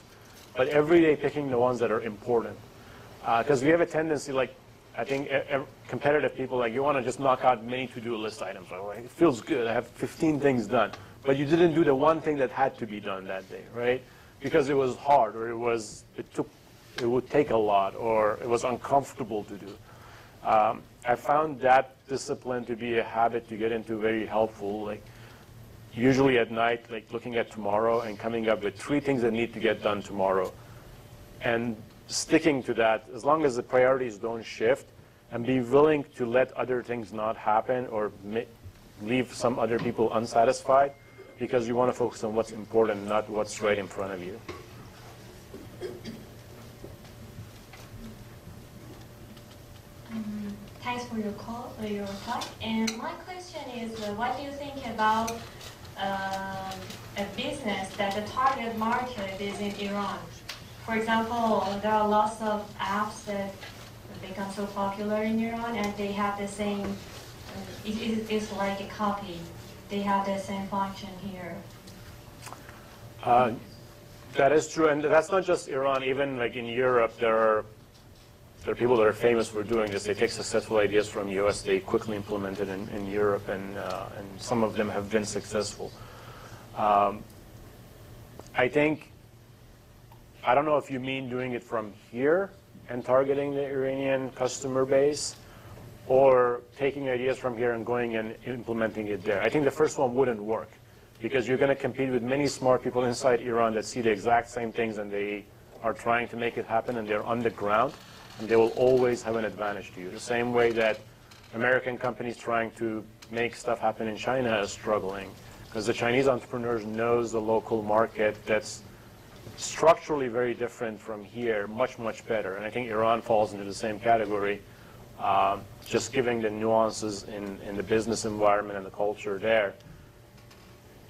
but every day picking the ones that are important. Because we have a tendency, like, I think competitive people, like, you want to just knock out many to-do list items. Right? It feels good. I have 15 things done. But you didn't do the one thing that had to be done that day, right? Because it was hard, or it would take a lot, or it was uncomfortable to do. I found that discipline to be a habit to get into very helpful, like usually at night, like looking at tomorrow and coming up with 3 things that need to get done tomorrow. And sticking to that, as long as the priorities don't shift, and be willing to let other things not happen or leave some other people unsatisfied, because you want to focus on what's important, not what's right in front of you. Thanks for your talk. And my question is, what do you think about a business that the target market is in Iran? For example, there are lots of apps that become so popular in Iran, and they have the same. It's like a copy. They have the same function here. That is true, and that's not just Iran. Even like in Europe, there are people that are famous for doing this. They take successful ideas from US, they quickly implement it in Europe, and some of them have been successful. I think, I don't know if you mean doing it from here and targeting the Iranian customer base, or taking ideas from here and going and implementing it there. I think the first one wouldn't work, because you're going to compete with many smart people inside Iran that see the exact same things, and they are trying to make it happen, and they're on the ground, and they will always have an advantage to you. The same way that American companies trying to make stuff happen in China is struggling, because the Chinese entrepreneurs knows the local market that's structurally very different from here, much, much better. And I think Iran falls into the same category, just giving the nuances in the business environment and the culture there.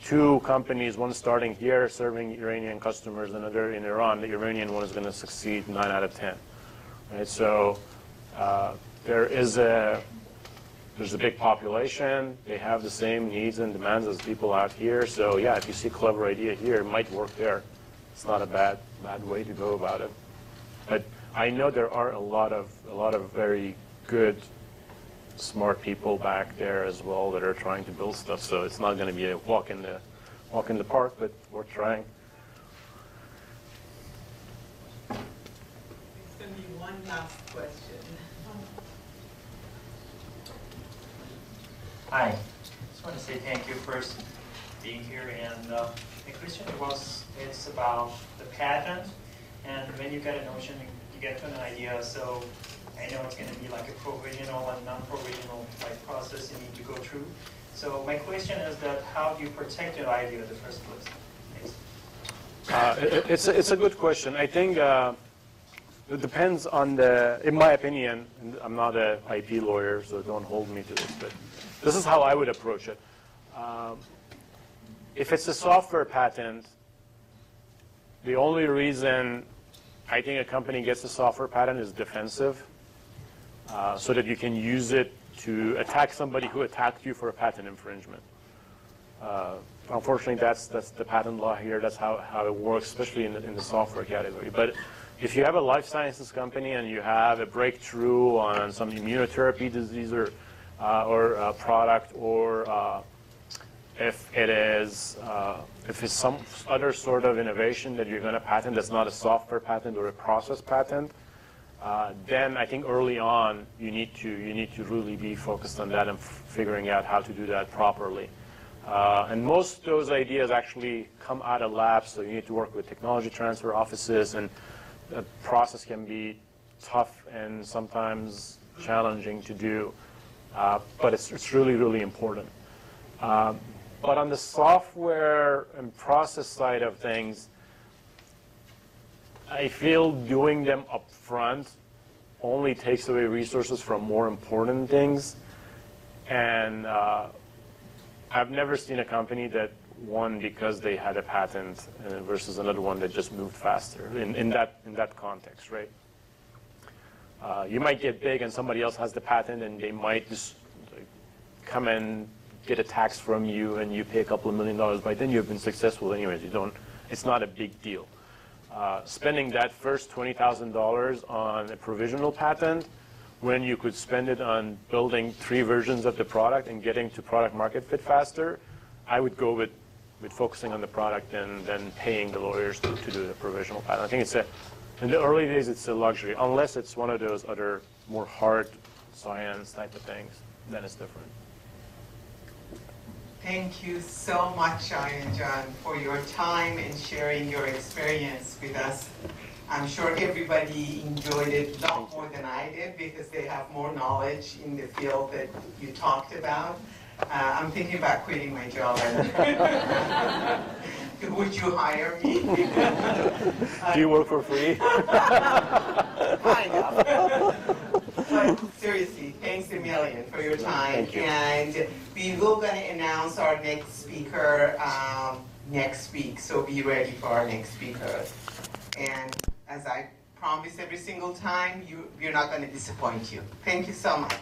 2 companies, one starting here, serving Iranian customers, another in Iran. The Iranian one is going to succeed 9 out of 10. Right? So there's a big population. They have the same needs and demands as people out here. So yeah, if you see a clever idea here, it might work there. It's not a bad way to go about it. But I know there are a lot of very good, smart people back there as well that are trying to build stuff. So it's not going to be a walk in the park, but we're trying. It's going to be one last question. Hi. Just want to say thank you for being here. And the question it's about the patent. And when you get a notion, you get to an idea. So I know it's going to be like a provisional and non-provisional like process you need to go through. So my question is that how do you protect your idea in the first place? Thanks. It's a good question. I think it depends on in my opinion, and I'm not an IP lawyer, so don't hold me to this, but this is how I would approach it. If it's a software patent, the only reason I think a company gets a software patent is defensive, so that you can use it to attack somebody who attacked you for a patent infringement. Unfortunately, that's the patent law here. That's how it works, especially in the software category. But if you have a life sciences company and you have a breakthrough on some immunotherapy disease or product, or if it's some other sort of innovation that you're going to patent that's not a software patent or a process patent, then I think early on you need to really be focused on that and figuring out how to do that properly. And most of those ideas actually come out of labs, so you need to work with technology transfer offices, and the process can be tough and sometimes challenging to do, but it's really, really important. But on the software and process side of things, I feel doing them up front only takes away resources from more important things. And I've never seen a company that won because they had a patent versus another one that just moved faster in that context, right? You might get big and somebody else has the patent, and they might just come and get a tax from you, and you pay a couple of $1 million. By then you've been successful anyways. It's not a big deal. Spending that first $20,000 on a provisional patent when you could spend it on building 3 versions of the product and getting to product market fit faster, I would go with focusing on the product and then paying the lawyers to do the provisional patent. I think in the early days it's a luxury, unless it's one of those other more hard science type of things, then it's different. Thank you so much, Shayan John, for your time and sharing your experience with us. I'm sure everybody enjoyed it a lot more than I did because they have more knowledge in the field that you talked about. I'm thinking about quitting my job. Would you hire me? Do you work for free? Kind of. But seriously, thanks a million for your time. Thank you. And we will going to announce our next speaker next week, so be ready for our next speaker. And as I promise every single time, we're not going to disappoint you. Thank you so much.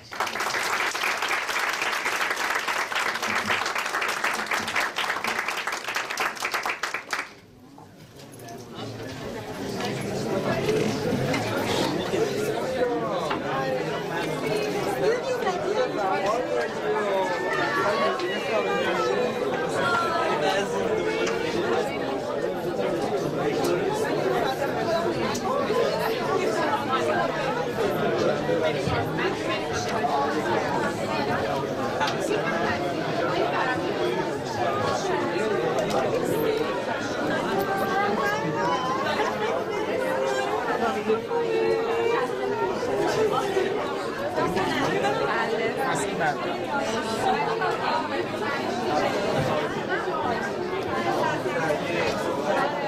Gracias.